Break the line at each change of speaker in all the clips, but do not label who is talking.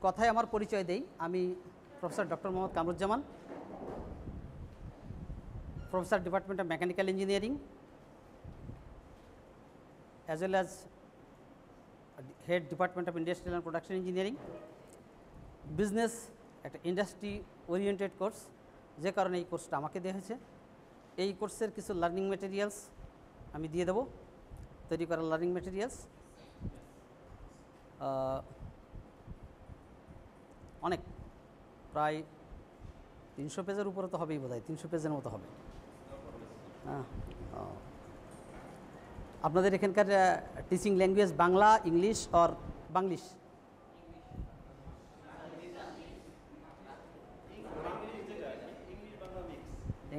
কথায় আমার পরিচয় দেই। আমি professor doctor Mohammad Kamruzzaman, professor department of mechanical engineering as well as head department of industrial and production engineering. Business একটা ইন্ডাস্ট্রি ওরিয়েন্টেড কোর্স, যে কারণে এই কোর্সটা আমাকে দেওয়া হয়েছে। এই কোর্সের কিছু লার্নিং ম্যাটেরিয়ালস আমি দিয়ে দেবো, তৈরি করা লার্নিং ম্যাটেরিয়ালস অনেক, প্রায় 300 পেজের উপরে তো হবেই, বোধহয় 300 পেজের মতো হবে। হ্যাঁ, আপনাদের এখানকার teaching language Bangla, English or Banglish?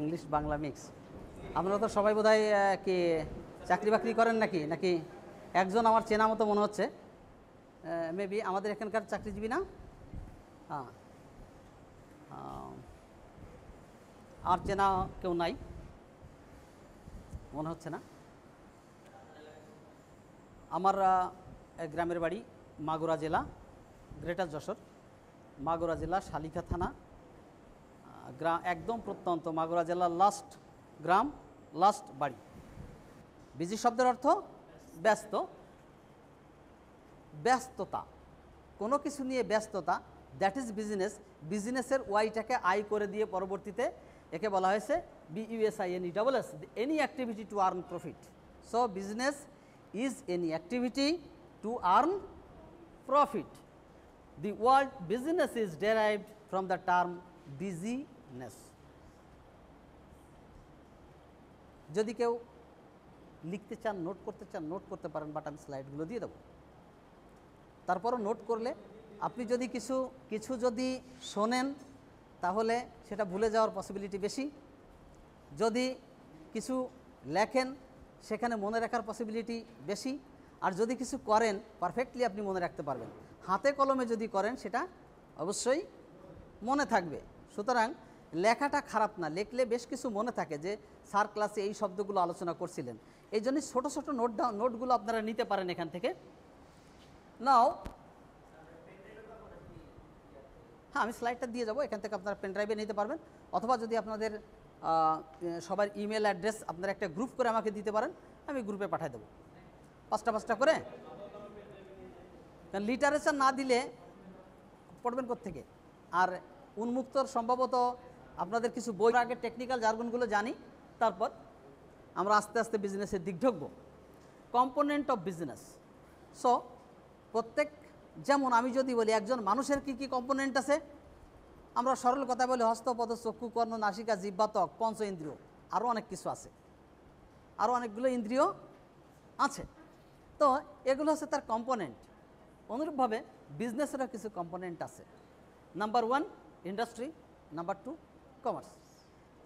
English Bangla mix. আপনারা তো সবাই বোধহয় কি চাকরি বাকরি করেন নাকি? নাকি একজন আমার চেনা মতো মনে হচ্ছে, মেবি আমাদের এখানকার চাকরিজীবী না? হ্যাঁ, আর চেনা কেউ নাই মনে হচ্ছে না। আমার গ্রামের বাড়ি মাগুরা জেলা, গ্রেটার যশোর, মাগুরা জেলা শালিখা থানা, গ্রাম একদম প্রত্যন্ত মাগুরা জেলার লাস্ট গ্রাম, লাস্ট বাড়ি। বিজি শব্দের অর্থ ব্যস্ত, ব্যস্ততা, কোনো কিছু নিয়ে ব্যস্ততা, দ্যাট ইজ বিজনেস। বিজনেসের ওয়াইটাকে আই করে দিয়ে পরবর্তীতে একে বলা হয়েছে BUSINESS, any activity to earn profit. So business is any activity to earn profit. The word business is derived from the term busyness. যদি কেউ লিখতে চান, নোট করতে চান, নোট করতে পারেন, বাট আমি স্লাইডগুলো দিয়ে দেবো। তারপরও নোট করলে আপনি যদি কিছু যদি শোনেন তাহলে সেটা ভুলে যাওয়ার পসিবিলিটি বেশি। যদি কিছু লেখেন সেখানে মনে রাখার পসিবিলিটি বেশি। আর যদি কিছু করেন পারফেক্টলি আপনি মনে রাখতে পারবেন। হাতে কলমে যদি করেন সেটা অবশ্যই মনে থাকবে। সুতরাং লেখাটা খারাপ না, লেখলে বেশ কিছু মনে থাকে যে স্যার ক্লাসে এই শব্দগুলো আলোচনা করছিলেন। এই জন্য ছোটো ছোটো নোটগুলো আপনারা নিতে পারেন এখান থেকে। নাও হ্যাঁ, আমি স্লাইডটা দিয়ে যাবো, এখান থেকে আপনারা পেন ড্রাইভে নিতে পারবেন, অথবা যদি আপনাদের সবার ইমেল অ্যাড্রেস আপনারা একটা গ্রুপ করে আমাকে দিতে পারেন, আমি গ্রুপে পাঠিয়ে দেবো 5টা করে। কারণ লিটারেচার না দিলে পড়বেন কোত্থেকে? আর উন্মুক্তর সম্ভবত আপনাদের কিছু বই, আগে টেকনিক্যাল জার্গনগুলো জানি, তারপর আমরা আস্তে আস্তে বিজনেসের দিক ঢুকবো। Component of business. সো প্রত্যেক, যেমন আমি যদি বলি একজন মানুষের কি কি কম্পোনেন্ট আছে, আমরা সরল কথা বলি হস্ত, পদ, চক্ষু, কর্ণ, নাসিকা, জিহ্বা, ত্বক, পঞ্চ ইন্দ্রিয়, আরও অনেক কিছু আছে, আরও অনেকগুলো ইন্দ্রিয় আছে। তো এগুলো হচ্ছে তার কম্পোনেন্ট। অনুরূপভাবে বিজনেসেরও কিছু কম্পোনেন্ট আছে। Number 1 industry, number 2 commerce.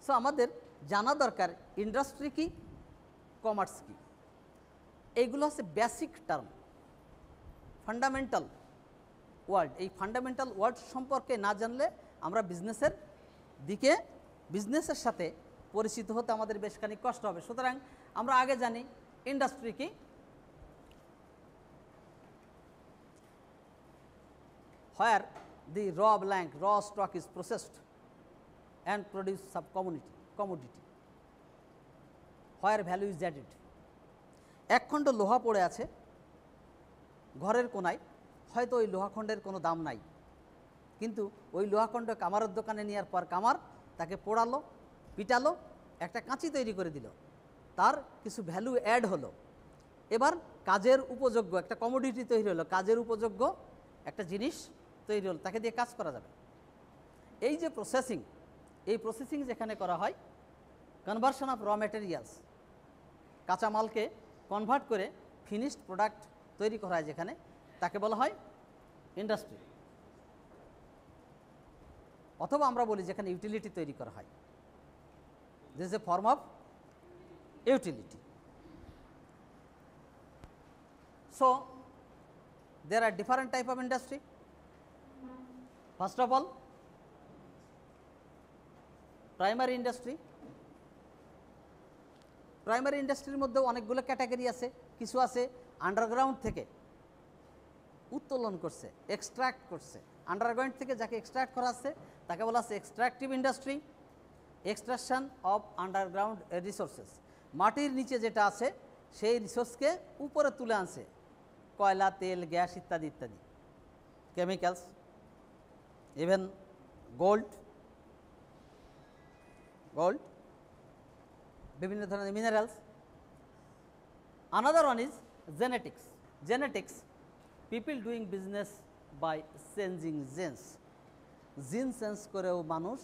So আমাদের জানা দরকার ইন্ডাস্ট্রি কি, কমার্স কি। এইগুলো হচ্ছে বেসিক টার্ম, ফান্ডামেন্টাল ওয়ার্ড। এই ফান্ডামেন্টাল ওয়ার্ড সম্পর্কে না জানলে আমরা বিজনেসের দিকে, বিজনেসের সাথে পরিচিত হতে আমাদের বেশ খানিক কষ্ট হবে। সুতরাং আমরা আগে জানি ইন্ডাস্ট্রি কি। where the raw stock is processed and produce sub commodity, where value is added. এক খণ্ড লোহা পড়ে আছে ঘরের কোনায়, হয়তো ওই লোহাখণ্ডের কোনো দাম নাই, কিন্তু ওই লোহাখণ্ড কামারের দোকানে নেওয়ার পর কামার তাকে পোড়ালো, পিটালো, একটা কাঁচি তৈরি করে দিল, তার কিছু ভ্যালু অ্যাড হলো। এবার কাজের উপযোগ্য একটা কমোডিটি তৈরি হলো, কাজের উপযোগ্য একটা জিনিস তৈরি হলো, তাকে দিয়ে কাজ করা যাবে। এই যে প্রসেসিং, এই প্রসেসিং যেখানে করা হয়, কনভার্সন অফ র ম্যাটেরিয়ালস, কাঁচামালকে কনভার্ট করে ফিনিশড প্রোডাক্ট তৈরি করা হয় যেখানে, তাকে বলা হয় ইন্ডাস্ট্রি। অথবা আমরা বলি যেখানে ইউটিলিটি তৈরি করা হয়, this is a form of utility. So there are different type of industry. First of all, primary industry. Primary ইন্ডাস্ট্রির মধ্যে অনেকগুলো ক্যাটাগরি আছে। কিছু আছে আন্ডারগ্রাউন্ড থেকে উত্তোলন করছে, এক্সট্রাক্ট করছে, আন্ডারগ্রাউন্ড থেকে যাকে এক্সট্রাক্ট করা হচ্ছে তাকে বলা হচ্ছে extractive industry. Extraction of underground resources, মাটির নিচে যেটা আছে সেই রিসোর্সকে উপরে তুলে আনছে, কয়লা, তেল, গ্যাস ইত্যাদি ইত্যাদি, কেমিক্যালস, ইভেন গোল্ড, বিভিন্ন ধরনের minerals. Another one is genetics. Genetics, people doing business by changing genes. Gene change করেও মানুষ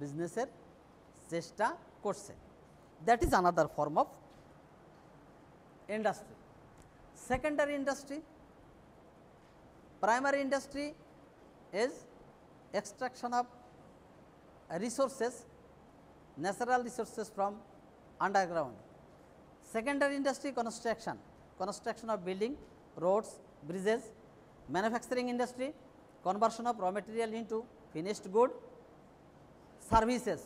বিজনেসের চেষ্টা করছে, that is another form of industry. Secondary industry, primary industry is extraction of resources, natural resources from underground. Secondary industry, construction of building, roads, bridges. Manufacturing industry, conversion of raw material into finished good. Services,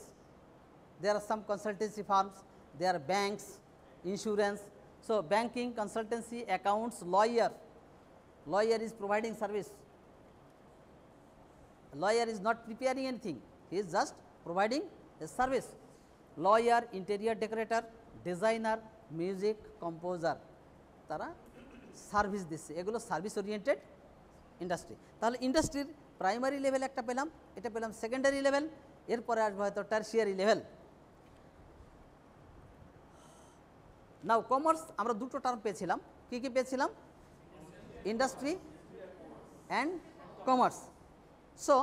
there are some consultancy firms, there are banks, insurance. So banking, consultancy, accounts, lawyer is providing service. Lawyer is not preparing anything, he is just providing a service. Lawyer, interior decorator, designer, music composer, তারা service দিচ্ছে, এগুলো service oriented industry. তাহলে ইন্ডাস্ট্রির primary level একটা পেলাম, এটা পেলাম secondary level, এরপরে আসবে হয়তো টারশিয়ারি লেভেল। নাও কমার্স, আমরা দুটো টার্ম পেয়েছিলাম, কী কী পেয়েছিলাম? Industry and commerce. So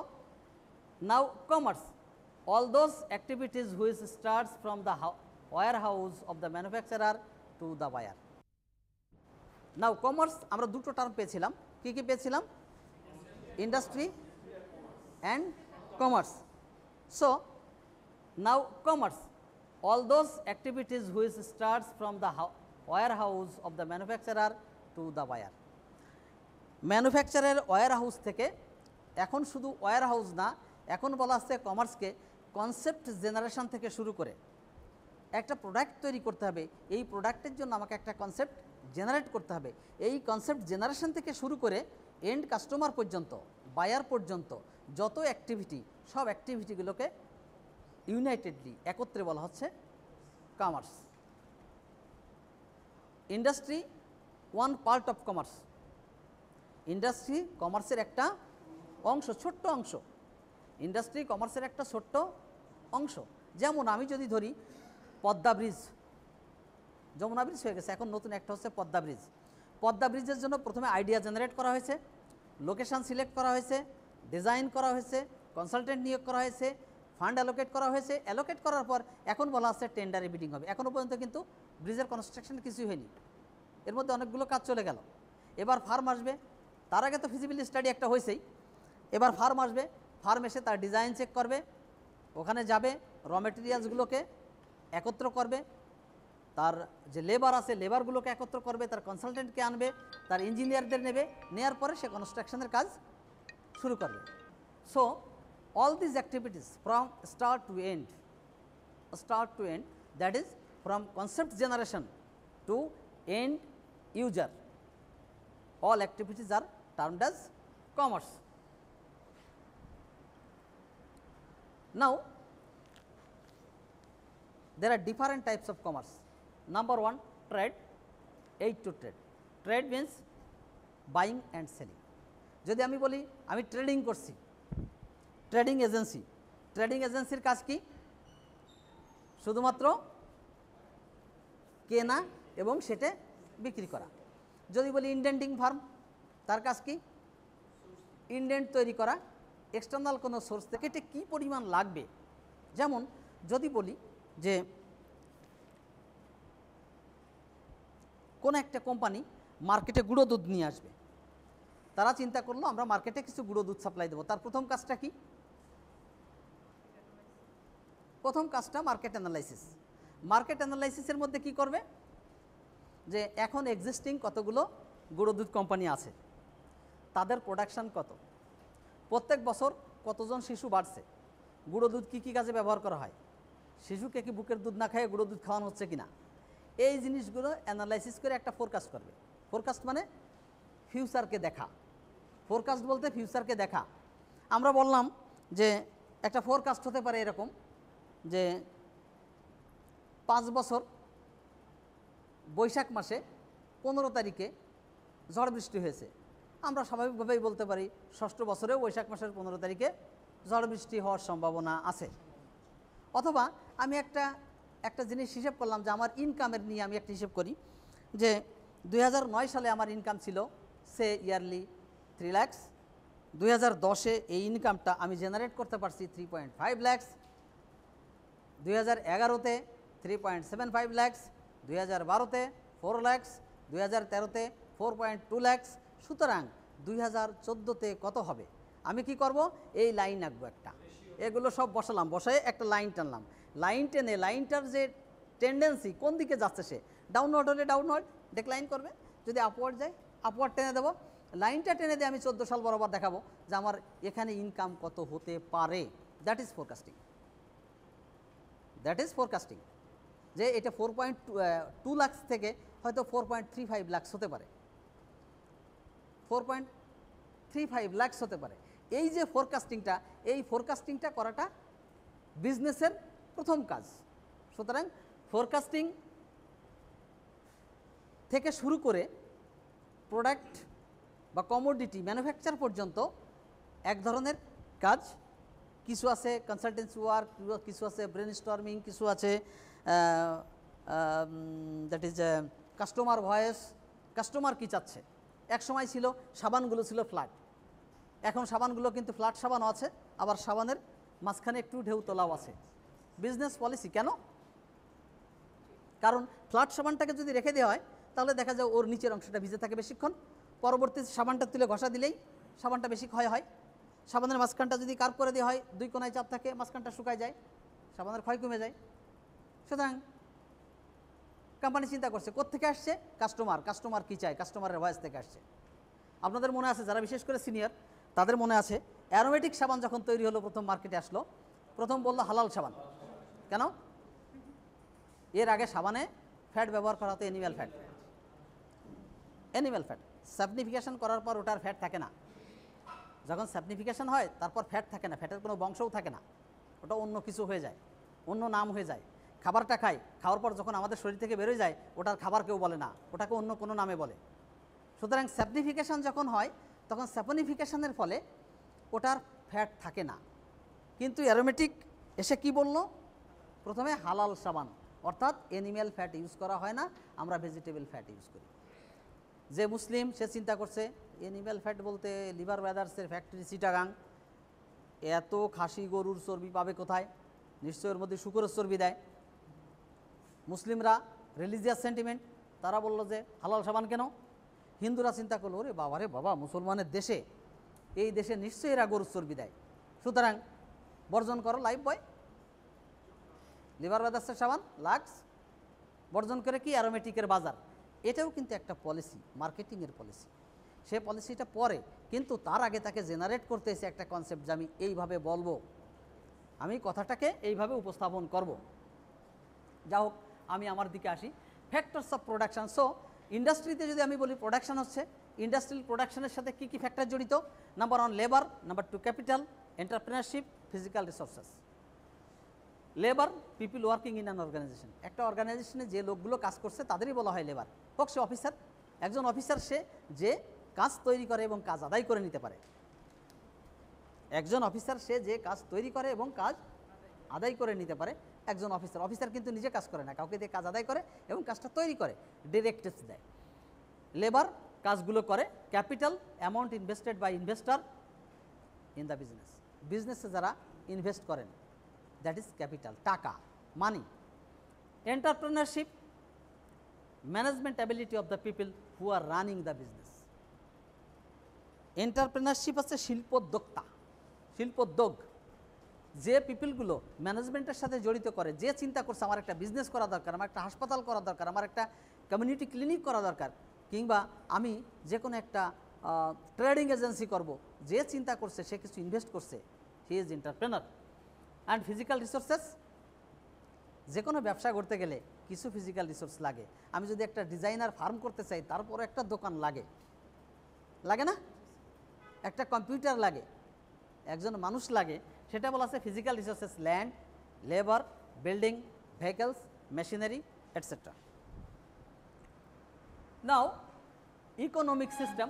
now commerce, all those activities which starts from the warehouse of the manufacturer to the buyer. Now commerce, আমরা দুটো টার্ম পেয়েছিলাম, কী কী পেয়েছিলাম? Industry and commerce. So now commerce, all those activities which starts from the warehouse of the manufacturer to the buyer. ম্যানুফ্যাকচারের warehouse থেকে, এখন শুধু warehouse না, এখন বলা হচ্ছে কমার্সকে কনসেপ্ট জেনারেশন থেকে শুরু করে একটা প্রোডাক্ট তৈরি করতে হবে, এই প্রোডাক্টের জন্য আমাকে একটা কনসেপ্ট জেনারেট করতে হবে, এই কনসেপ্ট জেনারেশন থেকে শুরু করে এন্ড কাস্টমার পর্যন্ত, বায়ার পর্যন্ত যত অ্যাক্টিভিটি, সব অ্যাক্টিভিটিগুলোকে ইউনাইটেডলি একত্রে বলা হচ্ছে commerce. Industry one part of commerce. Industry কমার্সের একটা অংশ, ছোট্ট অংশ। ইন্ডাস্ট্রি কমার্সের একটা ছোট্ট অংশ। যেমন আমি যদি ধরি পদ্মা ব্রিজ, যমুনা ব্রিজ হয়ে গেছে, এখন নতুন একটা হচ্ছে পদ্মা ব্রিজ। পদ্মা ব্রিজের জন্য প্রথমে আইডিয়া জেনারেট করা হয়েছে, লোকেশান সিলেক্ট করা হয়েছে, ডিজাইন করা হয়েছে, কনসালটেন্ট নিয়োগ করা হয়েছে, ফান্ড অ্যালোকেট করা হয়েছে। অ্যালোকেট করার পর এখন বলা হচ্ছে টেন্ডারে বিডিং হবে। এখনও পর্যন্ত কিন্তু ব্রিজের কনস্ট্রাকশন কিছুই হয়নি, এর মধ্যে অনেকগুলো কাজ চলে গেল। এবার ফার্ম আসবে, তার আগে তো ফিজিবিলিটি স্টাডি একটা হয়েছেই, এবার ফার্ম আসবে, ফার্ম এসে তার ডিজাইন চেক করবে, ওখানে যাবে, র মেটেরিয়ালসগুলোকে একত্র করবে, তার যে লেবার আছে লেবারগুলোকে একত্র করবে, তার কনসালটেন্টকে আনবে, তার ইঞ্জিনিয়ারদের নেবে, নেওয়ার পরে সে কনস্ট্রাকশনের কাজ শুরু করবে। So all this activities from start to end, that is from concept generation to end user, all activities are termed as commerce. Now there are different types of commerce. Number one, trade, aid to trade. Trade means buying and selling. যদি আমি বলি আমি trading করছি, trading agency, trading এজেন্সির কাজ কি? শুধুমাত্র কেনা এবং সেটা বিক্রি করা। যদি বলি ইন্ডেন্টিং ফার্ম, তার কাজ কি? ইন্ডেন্ট তৈরি করা, এক্সটার্নাল কোনো সোর্স থেকে এটা কী পরিমাণ লাগবে। যেমন যদি বলি যে কোনো একটা কোম্পানি মার্কেটে গুঁড়ো দুধ নিয়ে আসবে, তারা চিন্তা করলো আমরা মার্কেটে কিছু গুঁড়ো দুধ সাপ্লাই দেবো। তার প্রথম কাজটা কি? প্রথম কাজটা মার্কেট অ্যানালাইসিস। মার্কেট অ্যানালাইসিসের মধ্যে কি করবে? যে এখন এক্সিস্টিং কতগুলো গুঁড়ো দুধ কোম্পানি আছে, তাদের প্রোডাকশান কত, প্রত্যেক বছর কতজন শিশু বাড়ছে, গুঁড়ো দুধ কী কী কাজে ব্যবহার করা হয়, শিশুকে কি বুকের দুধ না খাইয়ে গুঁড়ো দুধ খাওয়ানো হচ্ছে কিনা, এই জিনিসগুলো অ্যানালাইসিস করে একটা ফোরকাস্ট করবে। ফোরকাস্ট মানে ফিউচারকে দেখা, ফোরকাস্ট বলতে ফিউচারকে দেখা। আমরা বললাম যে একটা ফোরকাস্ট হতে পারে এরকম যে 5 বছর বৈশাখ মাসে 15 তারিখে ঝড় বৃষ্টি হয়েছে। আমরা স্বাভাবিকভাবেই বলতে পারি 6ষ্ঠ বছরেও বৈশাখ মাসের 15 তারিখে ঝড় বৃষ্টি হওয়ার সম্ভাবনা আছে। অথবা আমি একটা জিনিস হিসেব করলাম যে আমার ইনকামের নিয়ে আমি একটা হিসেব করি যে 2009 সালে আমার ইনকাম ছিল সে ইয়ারলি 3 লাখ। 2010-এ এই ইনকামটা আমি জেনারেট করতে পারছি 3.5 লাখ, 2011-তে 3.75 লাখ, 2012-তে 4 লাখ, 2013-তে 4.2 লাখ। সুতরাং 2014-তে কত হবে? আমি কি করব, এই লাইন আঁকবো একটা, এগুলো সব বসালাম, বসায় একটা লাইন টানলাম। লাইন টেনে লাইনটার যে টেন্ডেন্সি কোন দিকে যাচ্ছে, সে ডাউনওয়ার্ড হলে ডাউনওয়ার্ড ডিক্লাইন করবে, যদি আপওয়ার্ড যায় আপওয়ার্ড টেনে দেবো। লাইনটা টেনে দিয়ে আমি 14 সাল বরাবর দেখাবো যে আমার এখানে ইনকাম কত হতে পারে। That is forecasting. That is forecasting, যে এটা 4.2 লাখ থেকে হয়তো 4.35 লাখ হতে পারে, 4.35 লাখ হতে পারে। এই যে ফোরকাস্টিংটা, এই ফোরকাস্টিংটা করাটা বিজনেসের প্রথম কাজ। সুতরাং ফোরকাস্টিং থেকে শুরু করে প্রোডাক্ট বা কমোডিটি ম্যানুফ্যাকচার পর্যন্ত এক ধরনের কাজ। কিছু আছে কনসালটেন্সি ওয়ার্ক, কিছু আছে ব্রেন স্টর্মিং, কিছু আছে that is customer voice. Customer কী চাচ্ছে? এক সময় ছিল সাবানগুলো ছিল ফ্ল্যাট, এখন সাবানগুলো কিন্তু ফ্ল্যাট সাবানও আছে, আবার সাবানের মাঝখানে একটু ঢেউ তোলাও আছে। বিজনেস পলিসি কেন? কারণ ফ্ল্যাট সাবানটাকে যদি রেখে দেওয়া হয় তাহলে দেখা যায় ওর নিচের অংশটা ভিজে থাকে বেশিক্ষণ, পরবর্তী সাবানটা তুলে ঘষা দিলেই সাবানটা বেশি ক্ষয় হয়। সাবানের মাঝখানটা যদি কার্ভ করে দেওয়া হয়, 2 কোনায় চাপ থাকে, মাঝখানটা শুকায় যায়, সাবানের ক্ষয় কমে যায়। সুতরাং কোম্পানি চিন্তা করছে কোত্থেকে আসছে? কাস্টমার কী চায়, কাস্টমারের ভয়েস থেকে আসছে। আপনাদের মনে আছে, যারা বিশেষ করে সিনিয়র তাদের মনে আছে, অ্যারোমেটিক সাবান যখন তৈরি হলো, প্রথম মার্কেটে আসলো, প্রথম বললো হালাল সাবান। কেন? এর আগে সাবানে ফ্যাট ব্যবহার করা হতো, অ্যানিম্যাল ফ্যাট। স্যাপনিফিকেশন করার পর ওটার ফ্যাট থাকে না। যখন স্যাপনিফিকেশন হয় তারপর ফ্যাট থাকে না, ফ্যাটের কোনো বংশও থাকে না, ওটা অন্য কিছু হয়ে যায়, অন্য নাম হয়ে যায়। খাবারটা খাই, খাওয়ার পর যখন আমাদের শরীর থেকে বেরোয় যায়, ওটার খাবার কেউ বলে না, ওটাকে অন্য কোনো নামে বলে। সুতরাং স্যাপনিফিকেশন যখন হয় তখন স্যাপনিফিকেশনের ফলে ওটার ফ্যাট থাকে না। কিন্তু অ্যারোমেটিক এসে কি বলল? প্রথমে হালাল সাবান, অর্থাৎ অ্যানিম্যাল ফ্যাট ইউজ করা হয় না, আমরা ভেজিটেবল ফ্যাট ইউজ করি। যে মুসলিম সে চিন্তা করছে অ্যানিম্যাল ফ্যাট বলতে লিভার ব্রাদার্সের ফ্যাক্টরি চিটাগাং, এত খাসি গরুর চর্বি পাবে কোথায়? নিশ্চয় ওর মধ্যে শুকরের চর্বি দেয়। মুসলিমরা রিলিজিয়াস সেন্টিমেন্ট, তারা বলল যে হালাল সাবান কেন? হিন্দুরা চিন্তা করলো, ওরে বাবা রে বাবা, মুসলমানের দেশে, এই দেশে নিশ্চয়ই এরা গরুর চর্বি দেয়, সুতরাং বর্জন করো লাইফ বয়, লিভার ব্রাদার্সের সাবান লাক্স, বর্জন করে কি অ্যারোমেটিকের বাজার। এটাও কিন্তু একটা পলিসি, মার্কেটিংয়ের পলিসি। সে পলিসিটা পরে, কিন্তু তার আগে তাকে জেনারেট করতে এসে একটা কনসেপ্ট যে আমি এইভাবে বলবো, আমি কথাটাকে এইভাবে উপস্থাপন করব। যা হোক, আমি আমার দিকে আসি। Factors of production. সো ইন্ডাস্ট্রিতে যদি আমি বলি প্রোডাকশান হচ্ছে, ইন্ডাস্ট্রিয়াল প্রোডাকশানের সাথে কী কী ফ্যাক্টর জড়িত? Number 1 labour, number 2 capital, entrepreneurship, physical resources. Labour, people working in an organisation. একটা অর্গানাইজেশনে যে লোকগুলো কাজ করছে তাদেরই বলা হয় লেবার। হোক সে অফিসার, একজন অফিসার সে যে কাজ তৈরি করে এবং কাজ আদায় করে নিতে পারে। একজন অফিসার সে যে কাজ তৈরি করে এবং কাজ আদায় করে নিতে পারে একজন অফিসার। অফিসার কিন্তু নিজে কাজ করে না, কাউকে দিয়ে কাজ আদায় করে এবং কাজটা তৈরি করে, ডিরেক্টেস দেয়। লেবার কাজগুলো করে। Capital, amount invested by investor in the business. বিজনেসে যারা ইনভেস্ট করেন, দ্যাট ইজ ক্যাপিটাল, টাকা, money. Entrepreneurship, management ability of the people who are running the business. Entrepreneurship হচ্ছে শিল্পোদ্যোক্তা, শিল্পোদ্যোগ। যে পিপলগুলো ম্যানেজমেন্টের সাথে জড়িত করে, যে চিন্তা করছে আমার একটা বিজনেস করা দরকার, আমার একটা হাসপাতাল করা দরকার, আমার একটা কমিউনিটি ক্লিনিক করা দরকার, কিংবা আমি যে কোনো একটা ট্রেডিং এজেন্সি করব, যে চিন্তা করছে সে কিছু ইনভেস্ট করছে, he is entrepreneur. And physical resources, যে কোনো ব্যবসা করতে গেলে কিছু ফিজিক্যাল রিসোর্স লাগে। আমি যদি একটা ডিজাইনার ফার্ম করতে চাই, তারপর একটা দোকান লাগে, লাগে না? একটা কম্পিউটার লাগে, একজন মানুষ লাগে, সেটা বলা আছে physical resources, land, labour, building, vehicles, machinery, etcetera. Now economic system.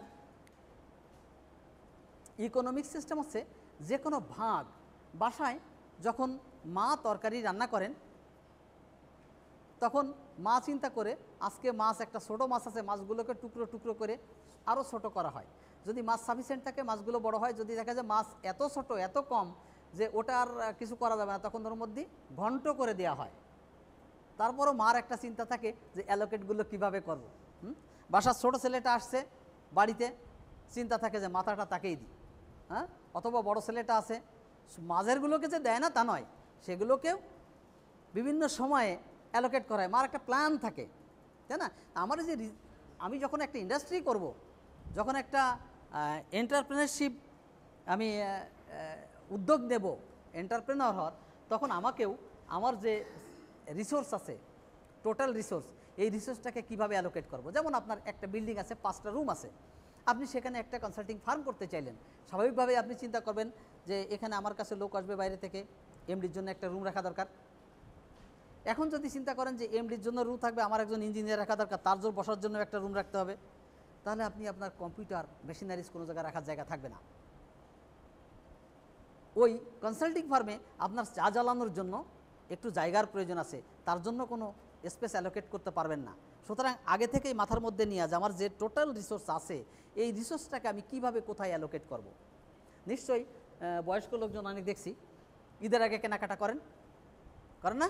Economic system হচ্ছে যে কোনো ভাগ, বাসায় যখন মা তরকারি রান্না করেন তখন মা চিন্তা করে আজকে মাছ একটা ছোটো মাছ আছে, মাছগুলোকে টুকরো টুকরো করে আরও ছোট করা হয়। যদি মাছ সাফিসিয়েন্ট থাকে মাছগুলো বড় হয়, যদি দেখা যায় মাছ এত ছোট এত কম যে ওটা আর কিছু করা যাবে না, তখন ওর মধ্যে ঘন্ট করে দেওয়া হয়। তারপরও মার একটা চিন্তা থাকে যে অ্যালোকেটগুলো কীভাবে করব। বাসার ছোটো ছেলেটা আসছে বাড়িতে, চিন্তা থাকে যে মাথাটা তাকেই দিই, হ্যাঁ। অথবা বড় ছেলেটা আছে, মাঝেরগুলোকে যে দেয় না তা নয়, সেগুলোকেও বিভিন্ন সময়ে অ্যালোকেট করা হয়। মার একটা প্ল্যান থাকে, তাই না? আমার যে আমি যখন একটা ইন্ডাস্ট্রি করব, যখন একটা এন্টারপ্রেনারশিপ আমি উদ্যোগ নেব, এন্টারপ্রেনার হওয়ার, তখন আমাকেও আমার যে রিসোর্স আছে, টোটাল রিসোর্স, এই রিসোর্সটাকে কীভাবে অ্যালোকেট করব। যেমন আপনার একটা বিল্ডিং আছে, 5টা রুম আছে, আপনি সেখানে একটা কনসাল্টিং ফার্ম করতে চাইলেন, স্বাভাবিকভাবে আপনি চিন্তা করবেন যে এখানে আমার কাছে লোক আসবে বাইরে থেকে, এমডির জন্য একটা রুম রাখা দরকার। এখন যদি চিন্তা করেন যে এমডির জন্য রুম থাকবে, আমার একজন ইঞ্জিনিয়ার রাখা দরকার, তার জন্য বসার জন্য একটা রুম রাখতে হবে, তাহলে আপনি আপনার কম্পিউটার, মেশিনারিজ কোনো জায়গায় রাখার জায়গা থাকবে না। ওই কনসাল্টিং ফার্মে আপনার চা জ্বালানোর জন্য একটু জায়গার প্রয়োজন আছে, তার জন্য কোনো স্পেস অ্যালোকেট করতে পারবেন না। সুতরাং আগে থেকেই মাথার মধ্যে নিয়ে যে আমার যে টোটাল রিসোর্স আছে, এই রিসোর্সটাকে আমি কিভাবে কোথায় অ্যালোকেট করব। নিশ্চয়ই বয়স্ক লোকজন অনেক দেখছি ঈদের আগে কেনাকাটা করেন না?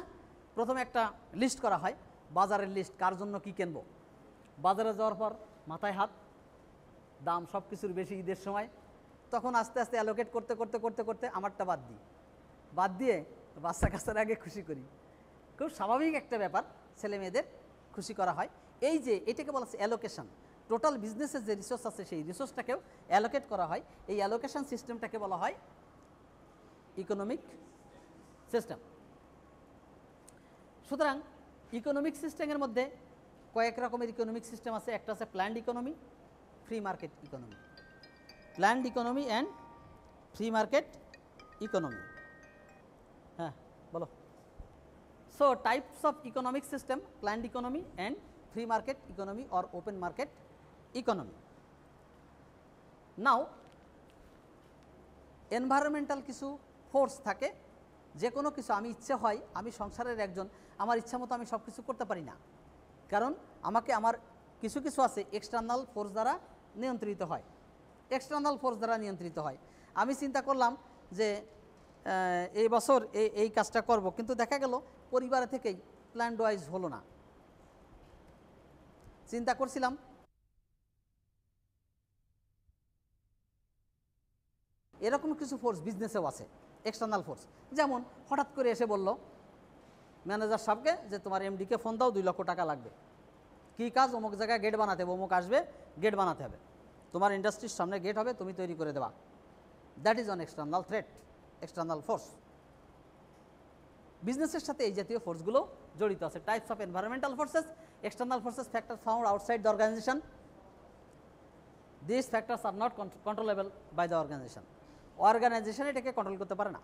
প্রথমে একটা লিস্ট করা হয়, বাজারের লিস্ট, কার জন্য কি কিনব। বাজারে যাওয়ার পর মাথায় হাত, দাম সব কিছুর বেশি ঈদের সময়, তখন আস্তে আস্তে অ্যালোকেট করতে করতে করতে করতে আমারটা বাদ দিয়ে বাচ্চা কাচ্চার আগে খুশি করি। খুব স্বাভাবিক একটা ব্যাপার, ছেলে মেয়েদের খুশি করা হয়। এই যে এটাকে বলা হচ্ছে অ্যালোকেশন। টোটাল বিজনেসের যে রিসোর্স আছে সেই রিসোর্সটাকেও অ্যালোকেট করা হয়। এই অ্যালোকেশন সিস্টেমটাকে বলা হয় ইকোনমিক সিস্টেম। সুতরাং ইকোনমিক সিস্টেমের মধ্যে কয়েক রকমের ইকোনমিক সিস্টেম আছে। একটা আছে planned economy, free market economy. Planned economy and free market economy. হ্যাঁ বলো। So types of economic system, planned economy and free market economy or open market economy. Now environmental কিছু ফোর্স থাকে, যে কোনো কিছু আমি ইচ্ছে হয়, আমি সংসারের একজন, আমার ইচ্ছা মতো আমি সব কিছু করতে পারি না, কারণ আমাকে আমার কিছু কিছু আছে এক্সটার্নাল ফোর্স দ্বারা নিয়ন্ত্রিত হয়। এক্সটার্নাল ফোর্স দ্বারা নিয়ন্ত্রিত হয়। আমি চিন্তা করলাম যে এই বছর এই কাজটা করব, কিন্তু দেখা গেল পরিবার থেকেই প্ল্যান ওয়াইজ হলো না। চিন্তা করছিলাম এরকম কিছু ফোর্স বিজনেসেও আছে, এক্সটার্নাল ফোর্স। যেমন হঠাৎ করে এসে বলল ম্যানেজার সাহেবকে যে তোমার এমডিকে ফোন দাও, 2 লক্ষ টাকা লাগবে, কী কাজ, অমুক জায়গায় গেট বানাতে হবে, অমুক আসবে, গেট বানাতে হবে, তোমার ইন্ডাস্ট্রির সামনে গেট হবে, তুমি তৈরি করে দেবা। That is on external threat, external force. বিজনেসের সাথে এই জাতীয় ফোর্সগুলো জড়িত আছে। Types of environmental forces, external forces, factor found outside the organisation. This factors are not controllable by the organisation. Organisation এটাকে কন্ট্রোল করতে পারে না।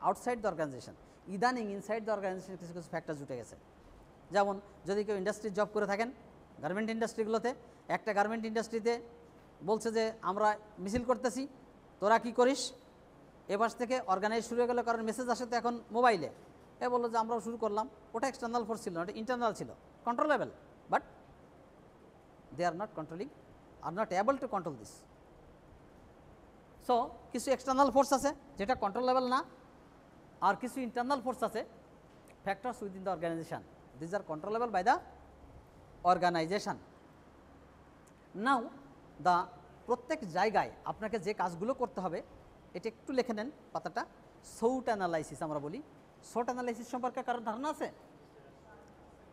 Outside the organisation. ইদানিং ইনসাইড দ্য অর্গানাইজেশন কিছু কিছু ফ্যাক্টর জুটে গেছে। যেমন যদি কেউ ইন্ডাস্ট্রির জব করে থাকেন, গার্মেন্ট ইন্ডাস্ট্রিগুলোতে, একটা গার্মেন্ট ইন্ডাস্ট্রিতে বলছে যে আমরা মিছিল করতেছি, তোরা কি করিস, এবার থেকে অর্গানাইজ শুরু হয়ে গেল, কারণ মেসেজ আসে তো এখন মোবাইলে। এ বললো যে আমরাও শুরু করলাম। ওটা এক্সটার্নাল ফোর্স ছিল না, ওটা ইন্টারনাল ছিল, controllable, but they are not able to control this. So কিছু এক্সটার্নাল ফোর্স আছে যেটা কন্ট্রোলেবল না, আর কিছু ইন্টারনাল ফোর্স আছে, factors within the organisation, this are controllable by the organisation. Now the প্রত্যেক জায়গায় আপনাকে যে কাজগুলো করতে হবে, এটা একটু লিখে নেন পাতাটা। SWOT অ্যানালাইসিস আমরা বলি। SWOT অ্যানালাইসিস সম্পর্কে কারোর ধারণা আছে?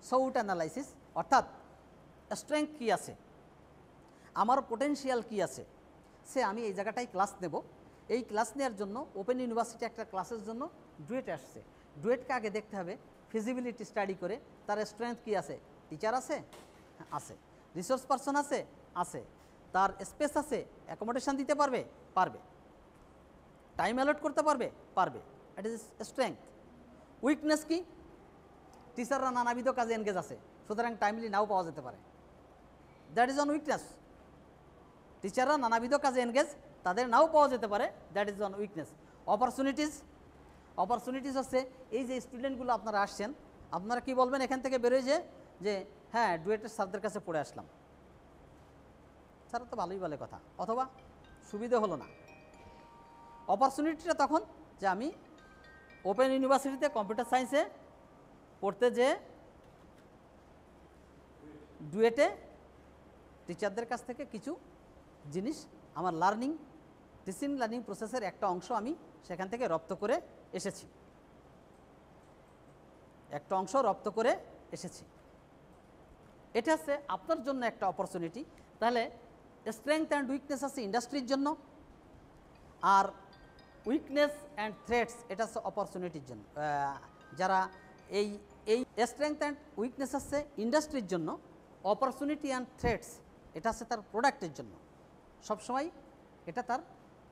SWOT অ্যানালাইসিস অর্থাৎ স্ট্রেংথ কী আছে, আমার পোটেনশিয়াল কী আছে, আমি এই জায়গাটায় ক্লাস নেব, এই ক্লাস নেওয়ার জন্য ওপেন ইউনিভার্সিটি একটা ক্লাসের জন্য ডুয়েট আসছে, ডুয়েটকে আগে দেখতে হবে ফিজিবিলিটি স্টাডি করে তার স্ট্রেংথ কী আছে। টিচার আছে? আছে। রিসোর্স পারসন আছে? তার স্পেস আছে, অ্যাকোমোডেশন দিতে পারবে, পারবে, টাইম অ্যালট করতে পারবে, পারবে, ইট ইজ স্ট্রেংথ। উইকনেস কি? টিচাররা নানাবিধ কাজে এনগেজ আছে, সুতরাং টাইমলি নাও পাওয়া যেতে পারে, দ্যাট ইজ অন উইকনেস। টিচাররা নানাবিধ কাজে এনগেজ, তাদের নাও পাওয়া যেতে পারে, that is on weakness. Opportunities, opportunities হচ্ছে এই যে স্টুডেন্টগুলো আপনারা আসছেন, আপনারা কি বলবেন এখান থেকে বেরোয় যে হ্যাঁ ডুয়েটের স্যারদের কাছে পড়ে আসলাম, স্যার তো ভালোই বলে কথা, অথবা সুবিধে হলো না। অপরচুনিটিটা তখন যে আমি ওপেন ইউনিভার্সিটিতে কম্পিউটার সায়েন্সে পড়তে যে ডুয়েটে টিচারদের কাছ থেকে কিছু জিনিস আমার টিচিং লার্নিং প্রসেসের একটা অংশ আমি সেখান থেকে রপ্ত করে এসেছি, একটা অংশ রপ্ত করে এসেছি। এটা হচ্ছে আপনার জন্য একটা অপরচুনিটি। তাহলে স্ট্রেংথ অ্যান্ড উইকনেস আছে ইন্ডাস্ট্রির জন্য, আর উইকনেস অ্যান্ড থ্রেটস এটা হচ্ছে অপরচুনিটির জন্য। যারা এই এই স্ট্রেংথ অ্যান্ড উইকনেস আছে ইন্ডাস্ট্রির জন্য, অপরচুনিটি অ্যান্ড থ্রেটস এটা আছে তার প্রোডাক্টের জন্য। সবসময় এটা তার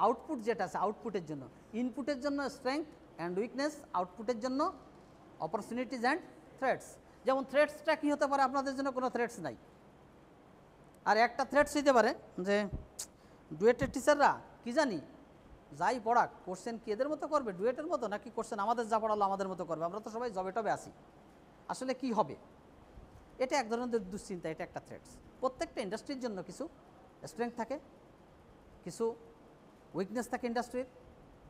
আউটপুট যেটা আছে আউটপুটের জন্য, ইনপুটের জন্য স্ট্রেংথ অ্যান্ড উইকনেস, আউটপুটের জন্য অপরচুনিটিজ অ্যান্ড থ্রেটস। যেমন থ্রেটসটা কী হতে পারে? আপনাদের জন্য কোনো থ্রেটস নাই, আর একটা থ্রেটস হইতে পারে যে ডুয়েটের টিচাররা কি জানি যাই পড়াক কোশ্চেন কি এদের মতো করবে ডুয়েটের মতো, নাকি কোশ্চেন আমাদের যা পড়ালো আমাদের মতো করবে, আমরা তো সবাই জবে টবে আসি, আসলে কি হবে? এটা এক ধরনের দুশ্চিন্তা, এটা একটা থ্রেটস। প্রত্যেকটা ইন্ডাস্ট্রির জন্য কিছু স্ট্রেংথ থাকে, কিছু উইকনেস থাকে, ইন্ডাস্ট্রির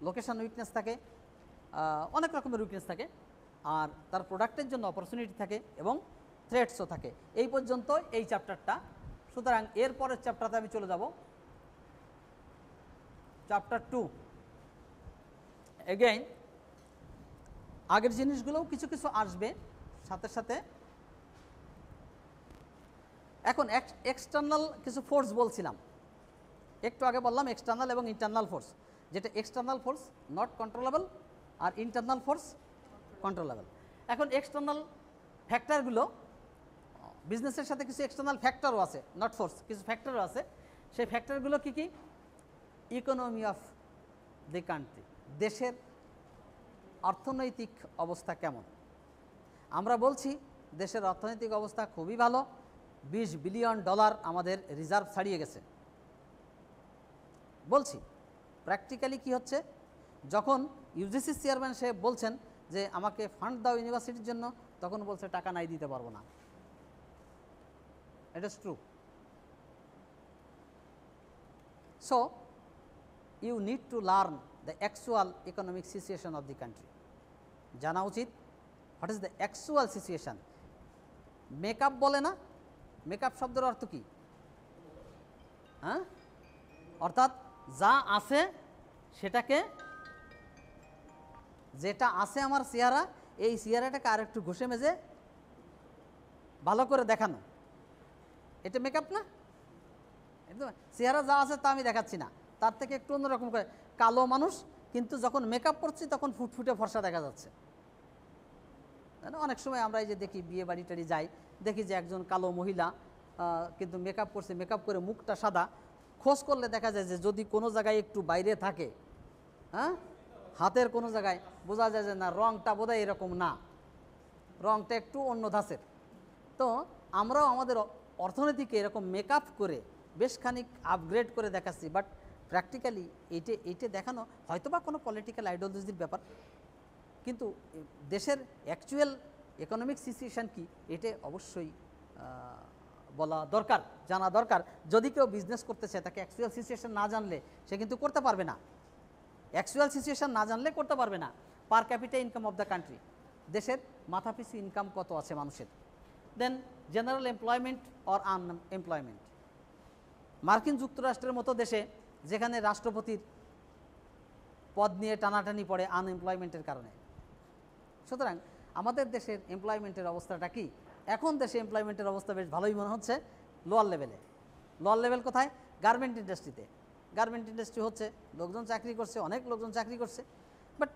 লোকেশন উইকনেস থাকে, অনেক রকমের উইকনেস থাকে, আর তার প্রোডাক্টের জন্য অপরচুনিটি থাকে এবং থ্রেটসও থাকে। এই পর্যন্ত এই চ্যাপ্টারটা। সুতরাং এর পরের চ্যাপ্টারতে আমি চলে যাব, চ্যাপ্টার 2। এগেইন আগের জিনিসগুলোও কিছু কিছু আসবে সাথে সাথে। এখন এক্সটার্নাল কিছু ফোর্স বলছিলাম, একটু আগে বললাম এক্সটার্নাল এবং ইন্টারনাল ফোর্স, যেটা এক্সটার্নাল ফোর্স নট কন্ট্রোলেবল আর ইন্টারনাল ফোর্স কন্ট্রোলেবল। এখন এক্সটার্নাল ফ্যাক্টরগুলো, বিজনেসের সাথে কিছু এক্সটার্নাল ফ্যাক্টরও আছে, নট ফোর্স, কিছু ফ্যাক্টরও আছে। সেই ফ্যাক্টরগুলো কী কী? ইকোনমি অফ দি কান্ট্রি, দেশের অর্থনৈতিক অবস্থা কেমন। আমরা বলছি দেশের অর্থনৈতিক অবস্থা খুবই ভালো, $20 বিলিয়ন আমাদের রিজার্ভ ছাড়িয়ে গেছে বলছি। প্র্যাকটিক্যালি কি হচ্ছে? যখন ইউজিসি চেয়ারম্যান সে বলছেন যে আমাকে ফান্ড দাও ইউনিভার্সিটির জন্য, তখন বলছে টাকা নাই, দিতে পারবো না। It is true. So you need to learn the actual economic situation of the country. জানা উচিত what is the actual situation. Makeup বলে না, মেকআপ শব্দের অর্থ কী? হ্যাঁ, অর্থাৎ যা আছে সেটাকে, যেটা আছে আমার চেহারা, এই চেহারাটাকে আর একটু ঘষে মেজে ভালো করে দেখানো, এটা মেকআপ না? একদম চেহারা যা আছে তা আমি দেখাচ্ছি না, তার থেকে একটু অন্যরকম করে। কালো মানুষ, কিন্তু যখন মেকআপ করছি তখন ফুটফুটে ফর্সা দেখা যাচ্ছে। অনেক সময় আমরা এই যে দেখি বিয়ে বাড়ি টাড়ি যাই, দেখি যে একজন কালো মহিলা কিন্তু মেকআপ করছে, মেকআপ করে মুখটা সাদা, খোঁজ করলে দেখা যায় যে যদি কোনো জায়গায় একটু বাইরে থাকে, হ্যাঁ, হাতের কোনো জায়গায় বোঝা যায় যে না রঙটা বোধহয় এরকম না, রঙটা একটু অন্য ধাঁচের। তো আমরাও আমাদের অর্থনীতিকে এরকম মেকআপ করে বেশ খানিক আপগ্রেড করে দেখাচ্ছি, বাট প্র্যাকটিক্যালি এইটা দেখানো হয়তোবা কোনো পলিটিক্যাল আইডিওলজির ব্যাপার, কিন্তু দেশের অ্যাকচুয়াল ইকোনমিক সিচুয়েশান কি এটা অবশ্যই বলা দরকার, জানা দরকার। যদি কেউ বিজনেস করতে চায় তাকে অ্যাকচুয়াল সিচুয়েশান না জানলে সে কিন্তু করতে পারবে না, অ্যাকচুয়াল সিচুয়েশান না জানলে করতে পারবে না। পার capital income of the country, দেশের মাথাপিছু ইনকাম কত আছে মানুষের, দেন জেনারেল এমপ্লয়মেন্ট অর আনএমপ্লয়মেন্ট। মার্কিন যুক্তরাষ্ট্রের মতো দেশে যেখানে রাষ্ট্রপতির পদ নিয়ে টানাটানি পড়ে আনএমপ্লয়মেন্টের কারণে, সুতরাং আমাদের দেশের এমপ্লয়মেন্টের অবস্থাটা কি? এখন দেশে এমপ্লয়মেন্টের অবস্থা বেশ ভালোই মনে হচ্ছে, লোয়ার লেভেলে। লোয়ার লেভেল কোথায়? গার্মেন্ট ইন্ডাস্ট্রিতে। গার্মেন্ট ইন্ডাস্ট্রি হচ্ছে, লোকজন চাকরি করছে, অনেক লোকজন চাকরি করছে, বাট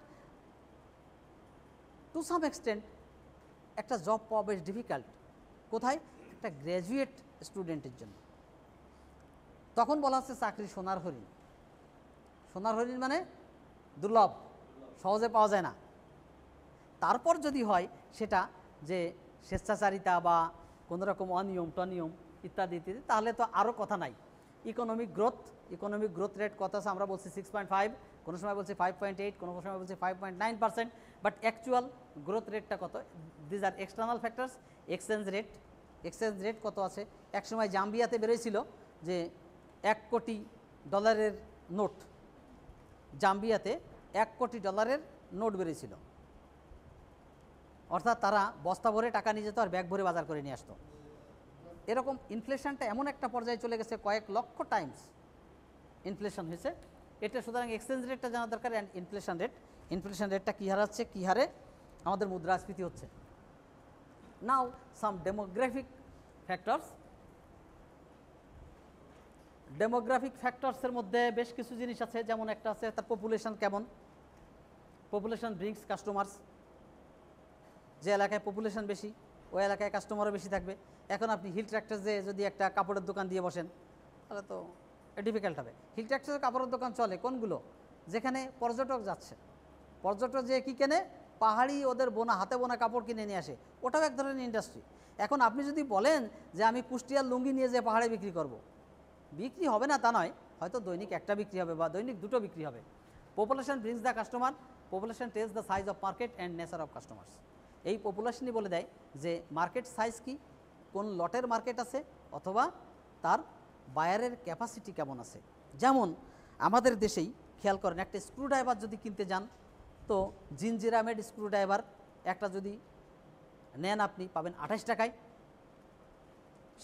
টু সাম এক্সটেন্ট একটা জব পাওয়া বেশ ডিফিকাল্ট। কোথায়? একটা গ্র্যাজুয়েট স্টুডেন্টের জন্য। তখন বলা হচ্ছে চাকরি সোনার হরিণ। সোনার হরিণ মানে দুর্লভ, সহজে পাওয়া যায় না। তারপর যদি হয় সেটা যে স্বেচ্ছাচারিতা বা কোনো রকম অনিয়ম টনিয়ম ইত্যাদি ইত্যাদি, তাহলে তো আরও কথা নাই। ইকোনমিক গ্রোথ রেট কত আছে? আমরা বলছি 6.5, কোনো সময় বলছি 5.8, কোনো সময় বলছি 5.9%, বাট অ্যাকচুয়াল গ্রোথ রেটটা কত? These are external factors. Exchange rate কত আছে? এক সময় জাম্বিয়াতে বেরোয়ছিল যে $1 কোটি নোট, জাম্বিয়াতে $1 কোটি নোট বেরিয়েছিল। অর্থাৎ তারা বস্তা ভরে টাকা নিয়ে যেত আর ব্যাগ ভরে বাজার করে নিয়ে আসতো। এরকম ইনফ্লেশনটা এমন একটা পর্যায়ে চলে গেছে, কয়েক লক্ষ টাইমস ইনফ্লেশন হয়েছে এটা। সুতরাং এক্সচেঞ্জ রেটটা জানা দরকার। অ্যান্ড ইনফ্লেশন রেটটা কী হারাচ্ছে, কী হারে আমাদের মুদ্রাস্ফীতি হচ্ছে। নাও সাম ডেমোগ্রাফিক ফ্যাক্টরসের মধ্যে বেশ কিছু জিনিস আছে। যেমন একটা আছে তার পপুলেশন কেমন। Population brings customers. যে এলাকায় পপুলেশন বেশি ওই এলাকায় কাস্টমারও বেশি থাকবে। এখন আপনি হিল ট্র্যাক্টরসে যদি একটা কাপড়ের দোকান দিয়ে বসেন তাহলে তো ডিফিকাল্ট হবে। হিল ট্র্যাক্টরসে কাপড়ের দোকান চলে কোনগুলো? যেখানে পর্যটক যাচ্ছে, পর্যটক যে কী কেনে? পাহাড়ি ওদের হাতে বোনা কাপড় কিনে নিয়ে আসে, ওটাও এক ধরনের ইন্ডাস্ট্রি। এখন আপনি যদি বলেন যে আমি কুষ্টিয়ার লুঙ্গি নিয়ে যে পাহাড়ে বিক্রি করব, বিক্রি হবে না তা নয়, হয়তো দৈনিক একটা বিক্রি হবে বা দৈনিক দুটো বিক্রি হবে। Population brings the customer, population tells the size of market and nature of customers. এই পপুলেশনই বলে দেয় যে মার্কেট সাইজ কি, কোন লটের মার্কেট আছে, অথবা তার বায়ারের ক্যাপাসিটি কেমন আছে। যেমন আমাদের দেশেই খেয়াল করেন, একটা স্ক্রুড্রাইভার যদি কিনতে যান তো জিনজিরামেড স্ক্রুড্রাইভার একটা যদি নেন আপনি পাবেন 28 টাকায়।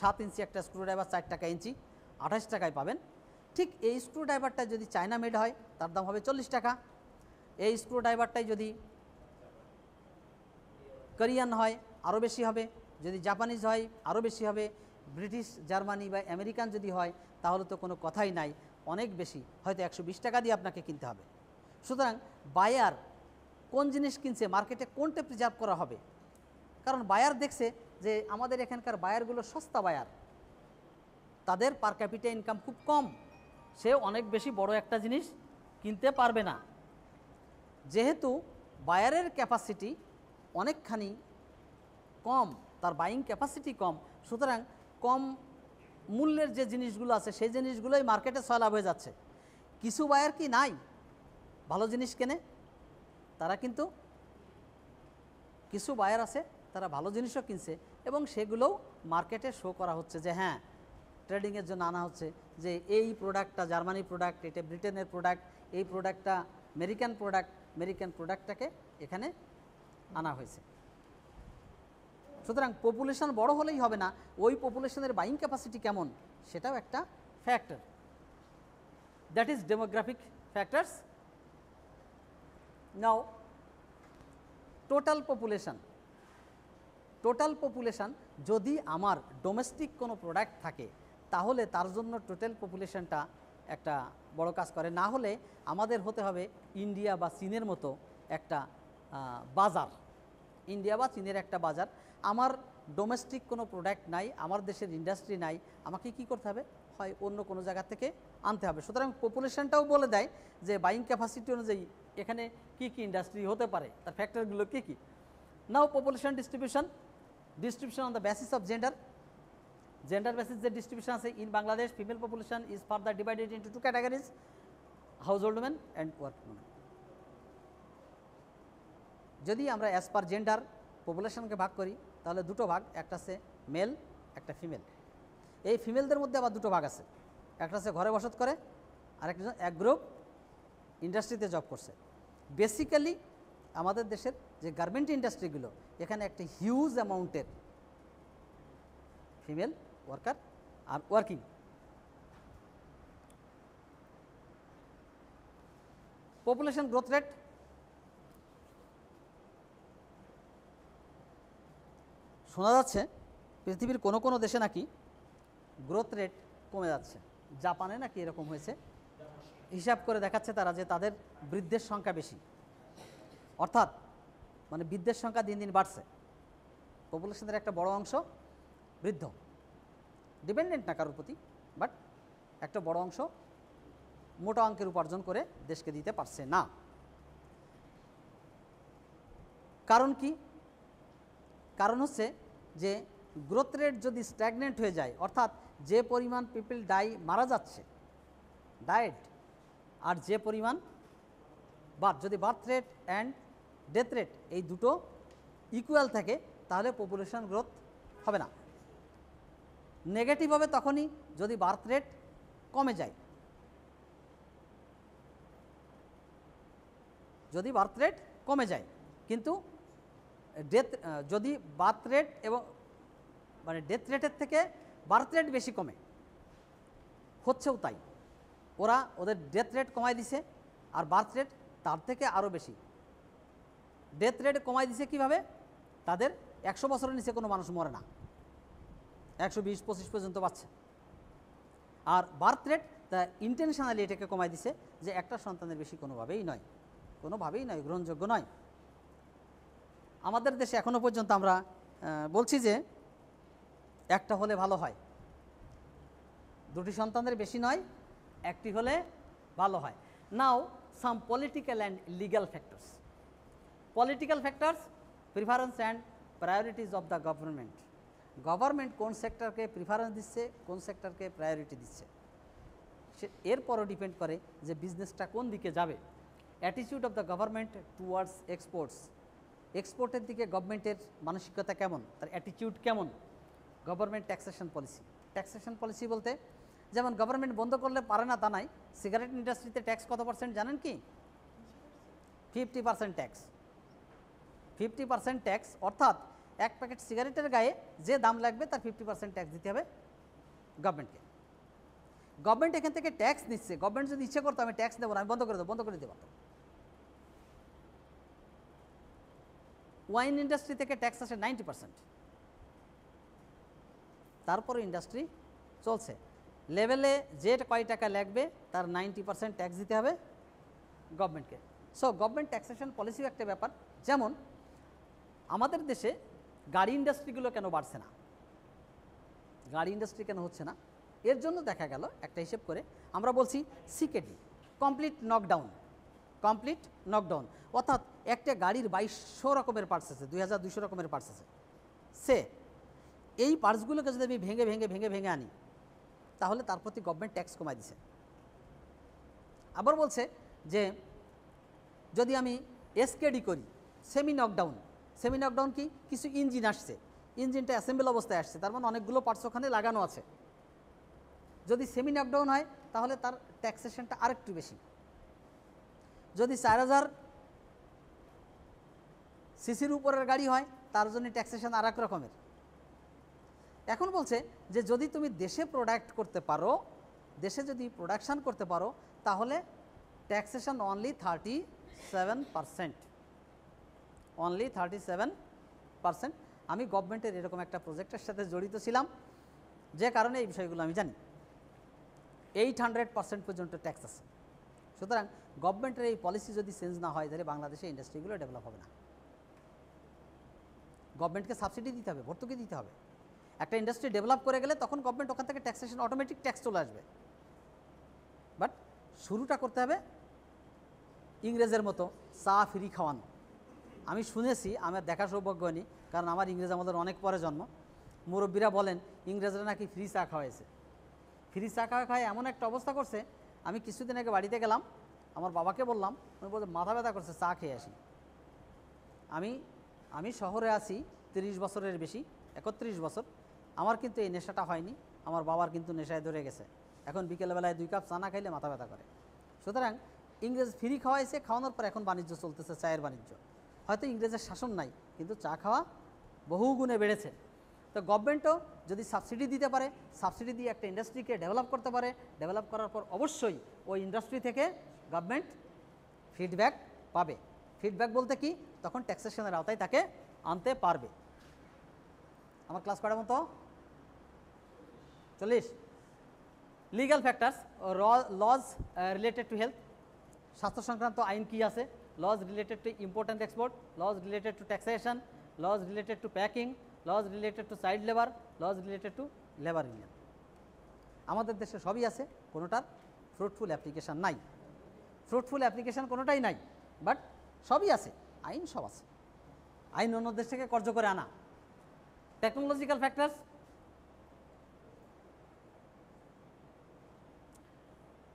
7 ইঞ্চি একটা স্ক্রুড্রাইভার 4 টাকা ইঞ্চি, 28 টাকায় পাবেন। ঠিক এই স্ক্রুড্রাইভারটা যদি চায়না মেড হয় তার দাম হবে 40 টাকা। এই স্ক্রুড্রাইভারটাই যদি কোরিয়ান হয় আরও বেশি হবে, যদি জাপানিজ হয় আরও বেশি হবে, ব্রিটিশ জার্মানি বা আমেরিকান যদি হয় তাহলে তো কোনো কথাই নাই, অনেক বেশি, হয়তো 120 টাকা দিয়ে আপনাকে কিনতে হবে। সুতরাং বায়ার কোন জিনিস কিনছে, মার্কেটে কোনটা প্রিজার্ভ করা হবে। কারণ বায়ার দেখছে যে আমাদের এখানকার বায়ারগুলো সস্তা বায়ার, তাদের পার ক্যাপিটা ইনকাম খুব কম, সে অনেক বেশি বড় একটা জিনিস কিনতে পারবে না। যেহেতু বায়ারের ক্যাপাসিটি অনেকখানি কম, তার বাইং ক্যাপাসিটি কম, সুতরাং কম মূল্যের যে জিনিসগুলো আছে সেই জিনিসগুলোই মার্কেটে সয়লাভ হয়ে যাচ্ছে। কিছু বায়ার কি নাই, ভালো জিনিস কেনে, তারা কিন্তু কিছু বায়ার আছে তারা ভালো জিনিসও কিনছে এবং সেগুলোও মার্কেটে শো করা হচ্ছে যে হ্যাঁ ট্রেডিংয়ের জন্য আনা হচ্ছে, যে এই প্রোডাক্টটা জার্মানি প্রোডাক্ট, এটা ব্রিটেনের প্রোডাক্ট, এই প্রোডাক্টটা আমেরিকান প্রোডাক্টটাকে এখানে আনা হয়েছে। সুতরাং পপুলেশন বড় হলেই হবে না, ওই পপুলেশনের বাইং ক্যাপাসিটি কেমন সেটাও একটা factor. That is demographic factors. Now total population যদি আমার ডোমেস্টিক কোনো প্রোডাক্ট থাকে তাহলে তার জন্য টোটাল পপুলেশনটা একটা বড় কাজ করে। না হলে আমাদের হতে হবে ইন্ডিয়া বা চীনের মতো একটা বাজার, ইন্ডিয়া বা চীনের একটা বাজার। আমার ডোমেস্টিক কোনো প্রোডাক্ট নাই, আমার দেশের ইন্ডাস্ট্রি নাই, আমাকে কি করতে হবে, হয় অন্য কোনো জায়গা থেকে আনতে হবে। সুতরাং পপুলেশনটাও বলে দেয় যে বাইং ক্যাপাসিটি অনুযায়ী এখানে কি কি ইন্ডাস্ট্রি হতে পারে, তার ফ্যাক্টরগুলো কী কী। Now population distribution on the basis of gender basis যে ডিস্ট্রিবিউশন আছে in Bangladesh, female population is further divided into 2 categories, household women and working women. যদি আমরা অ্যাজ পার জেন্ডার পপুলেশনকে ভাগ করি তাহলে দুটো ভাগ, একটা আছে মেল, একটা ফিমেল। এই ফিমেলদের মধ্যে আবার দুটো ভাগ আছে, একটা আছে ঘরে বসত করে আর এক গ্রুপ ইন্ডাস্ট্রিতে জব করছে। বেসিক্যালি আমাদের দেশের যে গার্মেন্ট ইন্ডাস্ট্রিগুলো এখানে একটা হিউজ অ্যামাউন্টের female worker are working. Population growth rate শোনা যাচ্ছে পৃথিবীর কোনো কোনো দেশে নাকি গ্রোথ রেট কমে যাচ্ছে। জাপানে নাকি এরকম হয়েছে, হিসাব করে দেখাচ্ছে তারা যে তাদের বৃদ্ধের সংখ্যা বেশি, অর্থাৎ মানে বৃদ্ধের সংখ্যা দিন দিন বাড়ছে, পপুলেশনের একটা বড় অংশ বৃদ্ধ, ডিপেন্ডেন্ট না কারোর প্রতি, বাট একটা বড় অংশ মোটা অঙ্কের উপার্জন করে দেশকে দিতে পারছে না। কারণ কি? কারণ হচ্ছে যে গ্রোথ রেট যদি স্ট্যাগনেন্ট হয়ে যায়, অর্থাৎ যে পরিমাণ পিপল মারা যাচ্ছে ডায়েট, আর যে পরিমাণ যদি birth rate and death rate এই দুটো ইকুয়াল থাকে, তাহলে পপুলেশন গ্রোথ হবে না। নেগেটিভ হবে তখনই যদি বার্থ রেট কমে যায়, যদি বার্থ রেট কমে যায়। কিন্তু যদি বার্থ রেট এবং ডেথ রেটের থেকে বার্থ রেট বেশি কমে, হচ্ছেও তাই, ওদের ডেথ রেট কমাই দিছে আর বার্থ রেট তার থেকে আরও বেশি। ডেথ রেট কমাই দিছে কিভাবে? তাদের 100 বছরের নিচে কোনো মানুষ মরে না, 120-25 পর্যন্ত পাচ্ছে। আর বার্থ রেট তা ইন্টেনশনালি এটাকে কমাই দিছে যে একটা সন্তানের বেশি কোনোভাবেই নয়, গ্রহণযোগ্য নয়। আমাদের দেশে এখনও পর্যন্ত আমরা বলছি যে একটা হলে ভালো হয়, 2টি সন্তানের বেশি নয়, একটি হলে ভালো হয়। Now some political and legal factors. Political factors, preference and priorities of the government. Government কোন সেক্টরকে প্রিফারেন্স দিচ্ছে, কোন সেক্টরকে প্রায়োরিটি দিচ্ছে, এরপরও ডিপেন্ড করে যে বিজনেসটা কোন দিকে যাবে। Attitude of the government towards exports. এক্সপোর্টের দিকে গভর্নমেন্টের মানসিকতা কেমন, তার অ্যাটিটিউড কেমন। Government taxation policy. Taxation policy বলতে যেমন গভর্নমেন্ট বন্ধ করলে পারে না তা নাই। সিগারেট ইন্ডাস্ট্রিতে ট্যাক্স কত % জানেন কি? 50% ট্যাক্স। 50% ট্যাক্স, অর্থাৎ এক প্যাকেট সিগারেটের গায়ে যে দাম লাগবে তার 50% ট্যাক্স দিতে হবে গভর্নমেন্টকে। গভর্নমেন্ট এখান থেকে ট্যাক্স নিচ্ছে। গভর্নমেন্ট যদি ইচ্ছে করতো আমি ট্যাক্স দেবো না, আমি বন্ধ করে দিতে পারতাম। ওয়াইন ইন্ডাস্ট্রি থেকে ট্যাক্স আসে 90%, তারপরে ইন্ডাস্ট্রি চলছে। লেভেলে যে কয় টাকা লাগবে তার 90% ট্যাক্স দিতে হবে গভর্নমেন্টকে। সো গভর্নমেন্ট ট্যাক্সেশন পলিসিও একটা ব্যাপার। যেমন আমাদের দেশে গাড়ি ইন্ডাস্ট্রিগুলো কেন বাড়ছে না, গাড়ি ইন্ডাস্ট্রি কেন হচ্ছে না, এর জন্য দেখা গেল একটা হিসেব করে আমরা বলছি সিকেডি, কমপ্লিট নকডাউন, অর্থাৎ একটা গাড়ির 2200 রকমের পার্টস আছে, 2200 রকমের পার্টস আছে। এই পার্টসগুলোকে যদি আমি ভেঙে আনি, তাহলে তার প্রতি গভর্নমেন্ট ট্যাক্স কমাই দিছে। আবার বলছে যে যদি আমি এসকেডি করি, সেমি নকডাউন কি? কিছু ইঞ্জিন আসছে, ইঞ্জিনটা অ্যাসেম্বল অবস্থায় আসছে, তার মানে অনেকগুলো পার্টস ওখানে লাগানো আছে। যদি সেমি নকডাউন হয় তাহলে তার ট্যাক্সেশনটা আরেকটু বেশি। যদি 4000 সিসির উপরের গাড়ি হয় তার জন্য ট্যাক্সেশন আর এক রকমের। এখন বলছে যে যদি তুমি দেশে প্রোডাক্ট করতে পারো, দেশে যদি প্রোডাকশান করতে পারো, তাহলে ট্যাক্সেশন অনলি 37%, অনলি 37%। আমি গভর্নমেন্টের এরকম একটা প্রজেক্টের সাথে জড়িত ছিলাম, যে কারণে এই বিষয়গুলো আমি জানি। 800% পর্যন্ত ট্যাক্স আছে। সুতরাং গভর্নমেন্টের এই পলিসি যদি চেঞ্জ না হয়, তাহলে বাংলাদেশে ইন্ডাস্ট্রিগুলো ডেভেলপ হবে না। গভর্নমেন্টকে সাবসিডি দিতে হবে, ভর্তুকি দিতে হবে। একটা ইন্ডাস্ট্রি ডেভেলপ করে গেলে তখন গভর্নমেন্ট ওখান থেকে ট্যাক্সেশন, অটোমেটিক ট্যাক্স চলে আসবে। বাট শুরুটা করতে হবে ইংরেজের মতো চা ফ্রি খাওয়ানো। আমি শুনেছি, আমার দেখা সৌভাগ্য হয়নি, কারণ আমার ইংরেজ আমাদের অনেক পরে জন্ম। মুরব্বীরা বলেন ইংরেজরা নাকি ফ্রি চা খাওয়াইছে। ফ্রি চা খাওয়ায় এমন একটা অবস্থা করছে, আমি কিছুদিন আগে বাড়িতে গেলাম, আমার বাবাকে বললাম, উনি বলছে মাথা ব্যথা করছে, চা খেয়ে আসি। আমি শহরে আছি 30 বছরের বেশি, 31 বছর। আমার কিন্তু এই নেশাটা হয়নি, আমার বাবার কিন্তু নেশায় ধরে গেছে। এখন বিকেলবেলায় 2 কাপ চা না খাইলে মাথা ব্যথা করে। সুতরাং ইংরেজ ফ্রি খাওয়াইছে, খাওয়ানোর পর এখন বাণিজ্য চলতেছে, চায়ের বাণিজ্য। হয়তো ইংরেজের শাসন নাই, কিন্তু চা খাওয়া বহু গুণে বেড়েছে। তো গভর্নমেন্টও যদি সাবসিডি দিতে পারে, সাবসিডি দিয়ে একটা ইন্ডাস্ট্রিকে ডেভেলপ করতে পারে, ডেভেলপ করার পর অবশ্যই ওই ইন্ডাস্ট্রি থেকে গভর্নমেন্ট ফিডব্যাক পাবে। ফিডব্যাক বলতে কি? তখন ট্যাক্সেশনের আওতায় তাকে আনতে পারবে। আমার ক্লাস করার মতো 40। Legal factors, laws related to health. স্বাস্থ্য সংক্রান্ত আইন কি আছে? Laws related to import and export, laws related to taxation, laws related to packing, laws related to child labour, laws related to labour union. আমাদের দেশে সবই আছে, কোনোটার ফ্রুটফুল অ্যাপ্লিকেশান নাই। ফ্রুটফুল অ্যাপ্লিকেশান কোনোটাই নাই, বাট সবই আছে, আইন সব আছে। আইন অন্য দেশ থেকে কার্য করে আনা। Technological factors,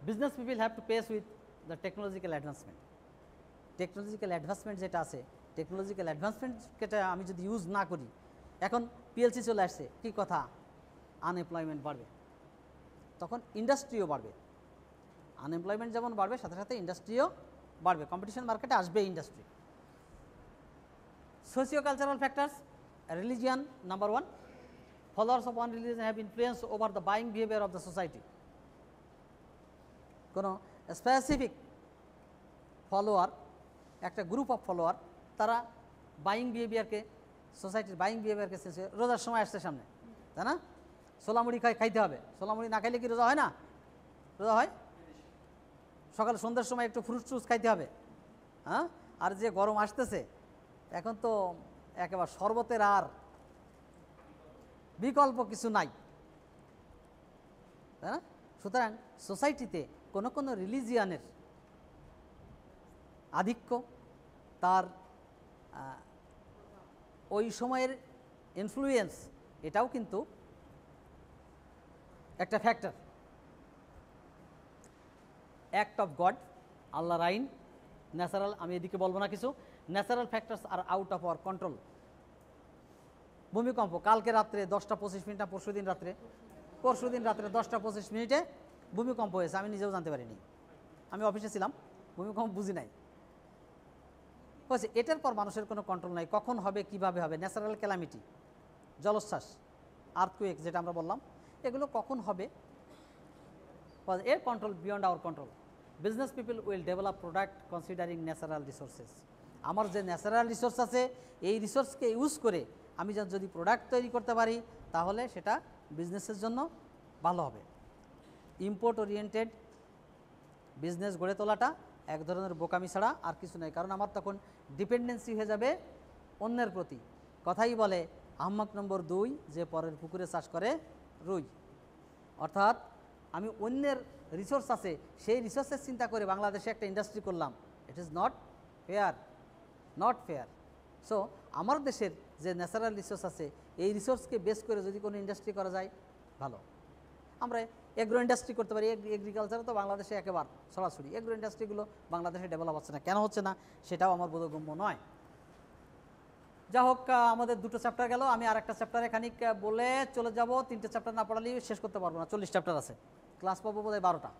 business people have to pace with the technological advancement. Technological advancement যেটা আছে, টেকনোলজিক্যাল অ্যাডভান্সমেন্টটা আমি যদি ইউজ না করি, এখন পিএলসি চলে আসছে, কী কথা, আনএমপ্লয়মেন্ট বাড়বে, তখন ইন্ডাস্ট্রিও বাড়বে। আনএমপ্লয়মেন্ট যেমন বাড়বে, সাথে সাথে ইন্ডাস্ট্রিও বাড়বে, কম্পিটিশন মার্কেটে আসবে industry. Socio cultural factors, religion number 1, followers of one religion have influence over the buying behaviour of the society. কোনো স্পেসিফিক ফলোয়ার, একটা গ্রুপ অফ ফলোয়ার, তারা বাইং বিহেভিয়ারকে, সোসাইটির বাইং বিহেভিয়ারকে, রোজার সময় আসছে সামনে, তাই না, সোলামুড়ি খাইতে হবে, সোলামুড়ি না খাইলে কি রোজা হয় না? রোজা হয়। সকাল সন্ধ্যার সময় একটু ফ্রুট জুস খাইতে হবে, হ্যাঁ। আর যে গরম আসতেছে, এখন তো একেবারে শরবতের আর বিকল্প কিছু নাই, তাই না। সুতরাং সোসাইটিতে কোনো কোনো রিলিজিয়ানের আধিক্য, তার ওই সময়ের ইনফ্লুয়েন্স, এটাও কিন্তু একটা ফ্যাক্টর। অ্যাক্ট অফ গড, আল্লাহর আইন, ন্যাচারাল, আমি এদিকে বলবো না কিছু। Natural factors are out of our control. ভূমিকম্প, কালকে রাত্রে 10:25 না পরশুদিন রাত্রে 10:25 ভূমিকম্প হয়েছে, আমি নিজেও জানতে পারিনি, আমি অফিসে ছিলাম, ভূমিকম্প বুঝি নাই হয়েছে। এটার পর মানুষের কোনো কন্ট্রোল নাই, কখন হবে, কিভাবে হবে। ন্যাচারাল ক্যালামিটি, জলোচ্ছ্বাস, আর্থকুয়েক যেটা আমরা বললাম, এগুলো কখন হবে, এর control beyond our control. Business people will develop product considering natural resources. আমার যে ন্যাচারাল রিসোর্স আছে, এই রিসোর্সকে ইউজ করে আমি যদি প্রোডাক্ট তৈরি করতে পারি, তাহলে সেটা বিজনেসের জন্য ভালো হবে। ইম্পোর্ট ওরিয়েন্টেড বিজনেস গড়ে তোলাটা এক ধরনের বোকামি ছাড়া আর কিছু নয়, কারণ আমার তখন ডিপেন্ডেন্সি হয়ে যাবে অন্যের প্রতি। কথাই বলে আহম্মক নম্বর 2, যে পরের পুকুরে চাষ করে রুই। অর্থাৎ আমি অন্যের রিসোর্স আছে, সেই রিসোর্সের চিন্তা করে বাংলাদেশে একটা ইন্ডাস্ট্রি করলাম, it is not fair, not fair. So আমার দেশের যে ন্যাচারাল রিসোর্স আছে, এই রিসোর্সকে বেস করে যদি কোনো ইন্ডাস্ট্রি করা যায়, ভালো। আমরা এগ্রো ইন্ডাস্ট্রি করতে পারি, এগ্রিকালচারে তো বাংলাদেশে একেবারে সরাসরি। এগ্রো ইন্ডাস্ট্রিগুলো বাংলাদেশে ডেভেলপ হচ্ছে না, কেন হচ্ছে না সেটাও আমার বোধগম্য নয়। যা হোক, আমাদের 2টো চ্যাপ্টার গেল, আমি আর একটা চ্যাপ্টারে খানিক বলে চলে যাব। 3টে চ্যাপ্টার না পড়ালেই শেষ করতে পারবো না, 40 চ্যাপ্টার আছে, ক্লাস পাবো বোধহয় 12টা।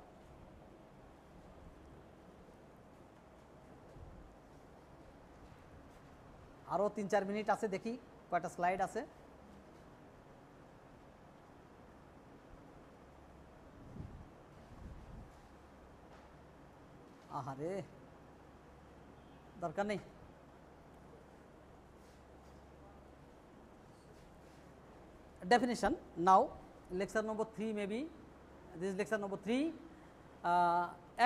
আরও 3-4 মিনিট আছে, দেখি কয়টা স্লাইড আছে। আহারে, দরকার নেই। Definition now, lecture number 3 maybe, this lecture number 3।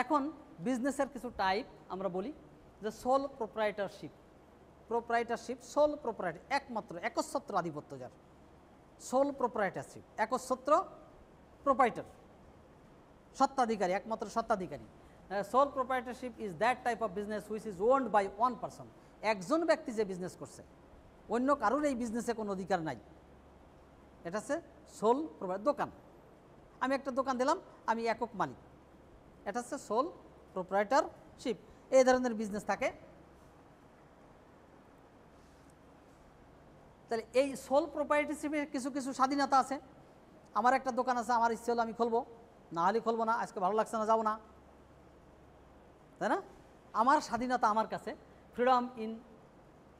এখন বিজনেসের কিছু টাইপ আমরা বলি, যে সোল প্রোপ্রাইটারশিপ। প্রোপ্রাইটারশিপ, সোল প্রোপ্রাইটার, একমাত্র একচ্ছত্র আধিপত্য যার, সোল প্রোপ্রাইটারশিপ, একচ্ছত্র প্রোপ্রাইটার, সত্ত্বাধিকারী, একমাত্র সত্ত্বাধিকারী। Sole proprietorship is that type of business which is owned by one person. একজন ব্যক্তি যে বিজনেস করছে, অন্য কারোর এই বিজনেসে কোনো অধিকার নাই, এটা হচ্ছে সোল প্রোপ্রাইটার। দোকান, আমি একটা দোকান দিলাম, আমি একক মালিক, এটা হচ্ছে সোল প্রোপ্রাইটারশিপ। এই ধরনের বিজনেস থাকে। তাহলে এই সোল প্রোপ্রাইটারশিপের কিছু কিছু স্বাধীনতা আছে। আমার একটা দোকান আছে, আমার ইচ্ছে হলো আমি খুলবো, না হলে খুলবো না, আজকে ভালো লাগছে না, যাবো না, তাই না। আমার স্বাধীনতা আমার কাছে, ফ্রিডম ইন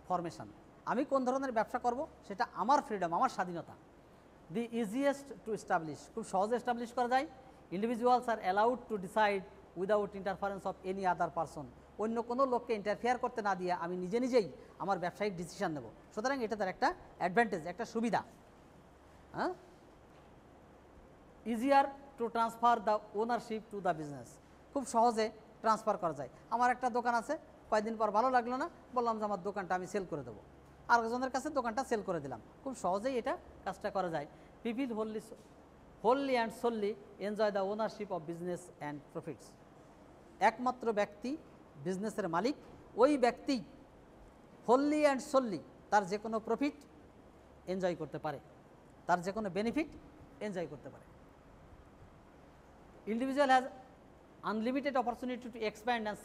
ফরমেশন। আমি কোন ধরনের ব্যবসা করব সেটা আমার ফ্রিডম, আমার স্বাধীনতা। দি ইজিয়েস্ট টু এস্টাবলিশ, খুব সহজে এস্টাবলিশ করা যায়। Individuals R allowed to decide without interference of any other person. অন্য কোনো লোককে ইন্টারফেয়ার করতে না দিয়ে আমি নিজে নিজেই আমার ব্যবসায়িক ডিসিশন নেব। সুতরাং এটা তার একটা অ্যাডভান্টেজ, একটা সুবিধা। হ্যাঁ, easier to transfer the ownership to the business, খুব সহজে ট্রান্সফার করা যায়। আমার একটা দোকান আছে, কয়েকদিন পর ভালো লাগলো না, বললাম যে আমার দোকানটা আমি সেল করে দেবো, আরেকজনের কাছে দোকানটা সেল করে দিলাম, খুব সহজেই এটা কাজটা করা যায়। People wholly wholly and solely enjoy the ownership of business and profits. একমাত্র ব্যক্তি বিজনেসের মালিক, ওই ব্যক্তি wholly and solely তার যে কোনো প্রফিট এনজয় করতে পারে, তার যে কোনো বেনিফিট এনজয় করতে পারে। Individual has unlimited opportunity to expand and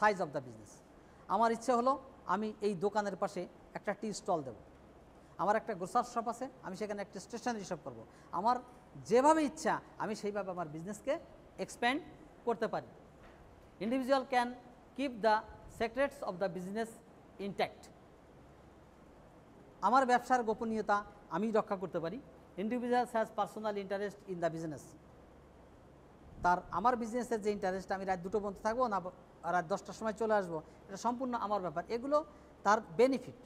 size of the business. আমার ইচ্ছে হলো আমি এই দোকানের পাশে একটা টি স্টল দেব, আমার একটা গ্রোসার শপ আছে, আমি সেখানে একটা স্টেশনারি শপ করব। আমার যেভাবে ইচ্ছা আমি সেইভাবে আমার বিজনেসকে এক্সপ্যান্ড করতে পারি। Individual can keep the secrets of the business intact. আমার ব্যবসার গোপনীয়তা আমি রক্ষা করতে পারি। Individuals has personal interest in the business. তার আমার বিজনেসের যে ইন্টারেস্ট, আমি রাত 2টো পর্যন্ত থাকবো না রাত 10টার সময় চলে আসবো, এটা সম্পূর্ণ আমার ব্যাপার। এগুলো তার বেনিফিট,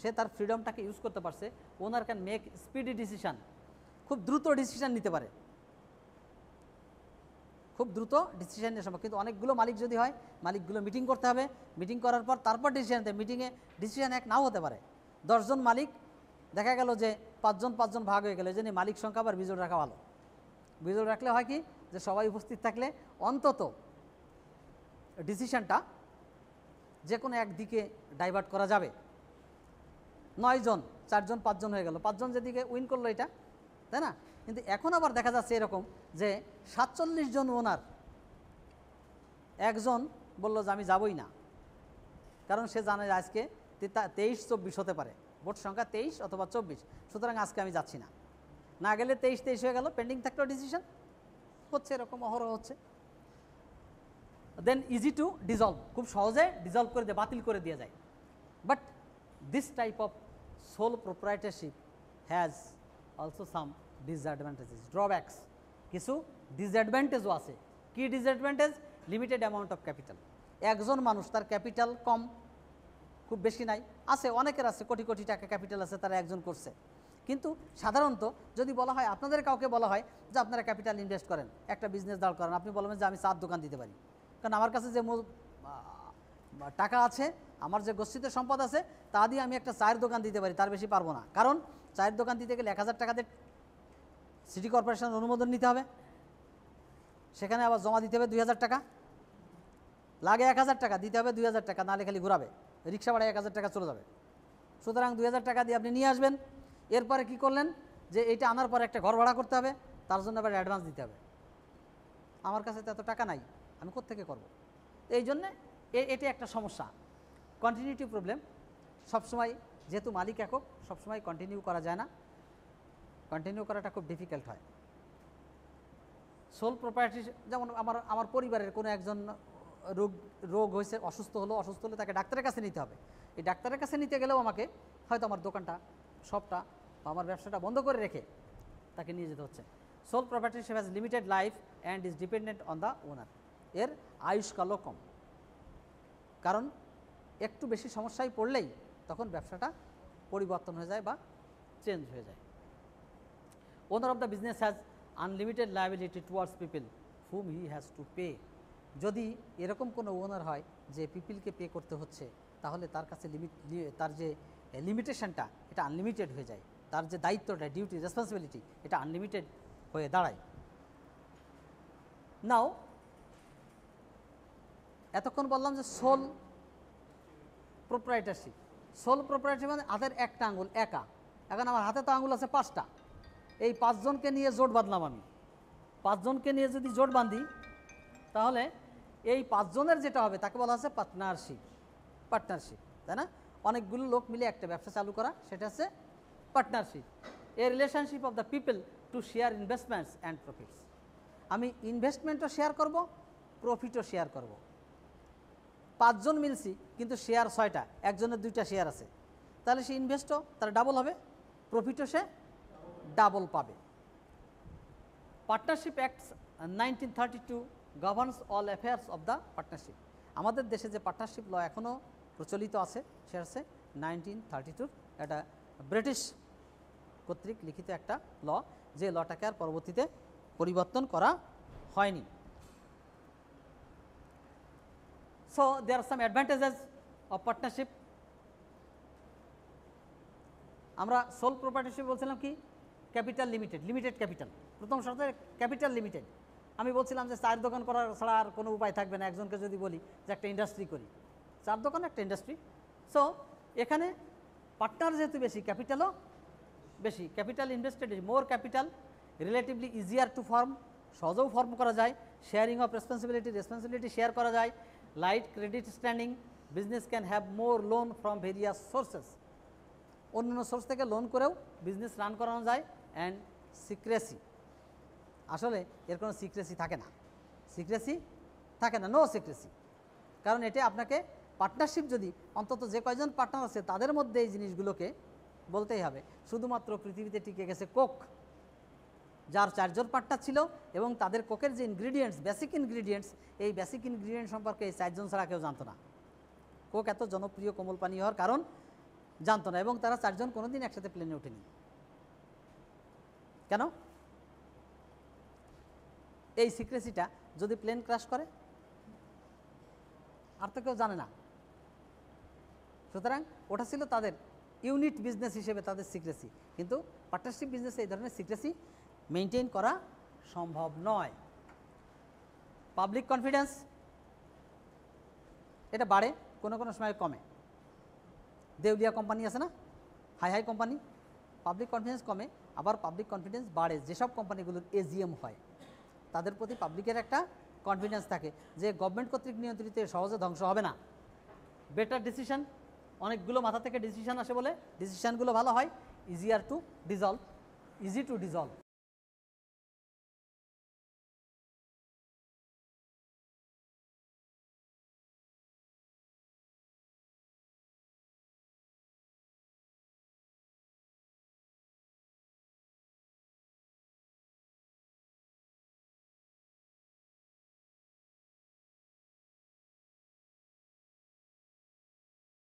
সে তার ফ্রিডমটাকে ইউজ করতে পারছে। ওনার ক্যান মেক স্পিডি ডিসিশান, খুব দ্রুত ডিসিশান নিতে পারে, খুব দ্রুত ডিসিশান নেওয়া সম্ভব। কিন্তু অনেকগুলো মালিক যদি হয়, মালিকগুলো মিটিং করতে হবে, মিটিং করার পর তারপর ডিসিশান নিতে। মিটিংয়ে ডিসিশান এক নাও হতে পারে। 10 জন মালিক, দেখা গেল যে 5 জন ভাগ হয়ে গেল, এই জন্য মালিক সংখ্যা আবার বিজোড় রাখা ভালো। বিজোড় রাখলে হয় কি, যে সবাই উপস্থিত থাকলে অন্তত ডিসিশানটা যে কোনো একদিকে ডাইভার্ট করা যাবে। 9 জন, 4 জন 5 জন হয়ে গেল, 5 জন যেদিকে উইন করলো এটা, তাই না? কিন্তু এখন আবার দেখা যাচ্ছে এরকম যে 47 জন ওনার, একজন বললো যে আমি যাবই না, কারণ সে জানে যে আজকে 23-24 হতে পারে, ভোট সংখ্যা 23 অথবা 24, সুতরাং আজকে আমি যাচ্ছি না। না গেলে 23-23 হয়ে গেল, পেন্ডিং থাকলেও ডিসিশন হচ্ছে, এরকম অহরহ হচ্ছে। দেন ইজি টু ডিজলভ, খুব সহজে ডিজলভ করে দিয়ে, বাতিল করে দেওয়া যায়। But this type of sole proprietorship has also some disadvantages, drawbacks, কিছু ডিসঅ্যাডভান্টেজও আছে। কি disadvantage? Limited amount of capital. একজন মানুষ, তার ক্যাপিটাল কম, খুব বেশি নাই, আছে অনেকের আছে কোটি কোটি টাকা ক্যাপিটাল আছে, তারা একজন করছে। কিন্তু সাধারণত যদি বলা হয়, আপনাদের কাউকে বলা হয় যে আপনারা ক্যাপিটাল ইনভেস্ট করেন, একটা বিজনেস দাঁড় করেন, আপনি বলবেন যে আমি চার দোকান দিতে পারি, কারণ আমার কাছে যে টাকা আছে, আমার যে গচ্ছিত সম্পদ আছে, তা দিয়ে আমি একটা চায়ের দোকান দিতে পারি, তার বেশি পারবো না। কারণ চায়ের দোকান দিতে গেলে 1000 টাকাতে সিটি কর্পোরেশনের অনুমোদন নিতে হবে, সেখানে আবার জমা দিতে হবে 2000 টাকা, লাগে 1000 টাকা, দিতে হবে 2000 টাকা, নাহলে খালি ঘুরাবে, রিক্সা ভাড়ায় 1000 টাকা চলে যাবে। সুতরাং 2000 টাকা দিয়ে আপনি নিয়ে আসবেন। এরপরে কি করলেন, যে এইটা আনার পরে একটা ঘর ভাড়া করতে হবে, তার জন্য আবার অ্যাডভান্স দিতে হবে। আমার কাছে তো এত টাকা নাই, আমি কোত্থেকে করব? এই জন্যে এটা একটা সমস্যা, কন্টিনিউটি প্রবলেম। সবসময় যেহেতু মালিক একক, সবসময় কন্টিনিউ করা যায় না, কন্টিনিউ করাটা খুব ডিফিকাল্ট হয়। সোল প্রপার্টি, যেমন আমার পরিবারের কোনো একজন রোগ হয়েছে, অসুস্থ হলে তাকে ডাক্তারের কাছে নিতে হবে। এই ডাক্তারের কাছে নিতে গেলেও আমাকে হয়তো আমার দোকানটা, শপটা বা আমার ব্যবসাটা বন্ধ করে রেখে তাকে নিয়ে যেতে হচ্ছে। Sole proprietorship has limited life and is dependent on the owner. এর আয়ুষ্কালও কম, কারণ একটু বেশি সমস্যায় পড়লেই তখন ব্যবসাটা পরিবর্তন হয়ে যায় বা চেঞ্জ হয়ে যায়। ওনার of the business has unlimited liability towards people hmm he has to pay. যদি এরকম কোনো ওনার হয় যে পিপলকে পে করতে হচ্ছে, তাহলে তার কাছে তার যে লিমিটেশনটা, এটা আনলিমিটেড হয়ে যায়, তার যে দায়িত্বটা, ডিউটি, রেসপন্সিবিলিটি, এটা আনলিমিটেড হয়ে দাঁড়ায়। নাও এতক্ষণ বললাম যে সোল প্রোপ্রাইটারশিপ। সোল প্রোপ্রাইটারশিপ মানে হাতের একটা আঙুল একা। এখন আমার হাতে তো আঙুল আছে 5টা, এই 5 জনকে নিয়ে জোট বাঁধলাম আমি। 5 জনকে নিয়ে যদি জোট বাঁধি, তাহলে এই 5 জনের যেটা হবে তাকে বলা হচ্ছে পার্টনারশিপ। পার্টনারশিপ, তাই না? অনেকগুলো লোক মিলে একটা ব্যবসা চালু করা, সেটা হচ্ছে partnership. A relationship of the people to share investments and profits. আমি ইনভেস্টমেন্টও শেয়ার করব, প্রফিটও শেয়ার করব। 5 জন মিলছি, কিন্তু শেয়ার 6টা, একজনের 2টা শেয়ার আছে, তাহলে সে ইনভেস্টও তার ডাবল হবে, প্রফিটও সে ডাবল পাবে। Partnership acts 1932 governs all affairs of the partnership. আমাদের দেশে যে পার্টনারশিপ ল এখনও প্রচলিত আছে, সেটা হচ্ছে 1932, এটা ব্রিটিশ কর্তৃক লিখিত একটা ল, যে লটাকে আর পরবর্তীতে পরিবর্তন করা হয়নি। So there are some advantages of partnership. আমরা সোল প্রপার্টিশিপ বলছিলাম কি, ক্যাপিটাল লিমিটেড, লিমিটেড ক্যাপিটাল। প্রথম শর্তে ক্যাপিটাল লিমিটেড। আমি বলছিলাম যে চায়ের দোকান করার ছাড়া আর কোনো উপায় থাকবে না, একজনকে যদি বলি যে একটা ইন্ডাস্ট্রি করি, চার দোকান একটা ইন্ডাস্ট্রি। সো এখানে পার্টনার যেহেতু বেশি, ক্যাপিটালও বেশি, capital invested is more capital, relatively easier to form, সহজেও ফর্ম করা যায়, শেয়ারিং অফ রেসপন্সিবিলিটি শেয়ার করা যায়, light credit standing, business can have more loan from various sources, অন্যান্য সোর্স থেকে লোন করেও বিজনেস রান করানো যায়। অ্যান্ড সিক্রেসি, আসলে এর কোনো সিক্রেসি থাকে না, সিক্রেসি থাকে না, নো সিক্রেসি। কারণ এটা আপনাকে পার্টনারশিপ, যদি অন্তত যে কয়জন পার্টনার আছে তাদের মধ্যে এই জিনিসগুলোকে বলতেই হবে। শুধুমাত্র পৃথিবীতে টিকে গেছে কোক, যার 4 জন পার্টনার ছিল এবং তাদের কোকের যে ইনগ্রিডিয়েন্টস, বেসিক ইনগ্রিডিয়েন্টস, এই বেসিক ইনগ্রিডিয়েন্ট সম্পর্কে এই 4 জন ছাড়া কেউ জানতো না। কোক এত জনপ্রিয় কোমল পানীয় হওয়ার কারণ জানতো না, এবং তারা 4 জন কোনোদিন একসাথে প্লেনে ওঠেনি। কেন? এই সিক্রেসিটা যদি প্লেন ক্র্যাশ করে আর তো কেউ জানে না। সুতরাং ওটা ছিল তাদের ইউনিট বিজনেস হিসেবে তাদের সিক্রেসি, কিন্তু পার্টনারশিপ বিজনেসে এই ধরনের সিক্রেসি মেনটেন করা সম্ভব নয়। পাবলিক কনফিডেন্স, এটা বাড়ে, কোনো কোনো সময় কমে। দেউলিয়া কোম্পানি আছে না, high high company, public confidence কমে, আবার পাবলিক কনফিডেন্স বাড়ে যেসব কোম্পানিগুলোর এজিএম হয়, তাদের প্রতি পাবলিকের একটা কনফিডেন্স থাকে যে গভর্নমেন্ট কর্তৃক নিয়ন্ত্রিত সহজে ধ্বংস হবে না। বেটার ডিসিশন, অনেকগুলো মাথা থেকে ডিসিশন আসে বলে ডিসিশনগুলো ভালো হয়, ইজি টু ডিজলভ।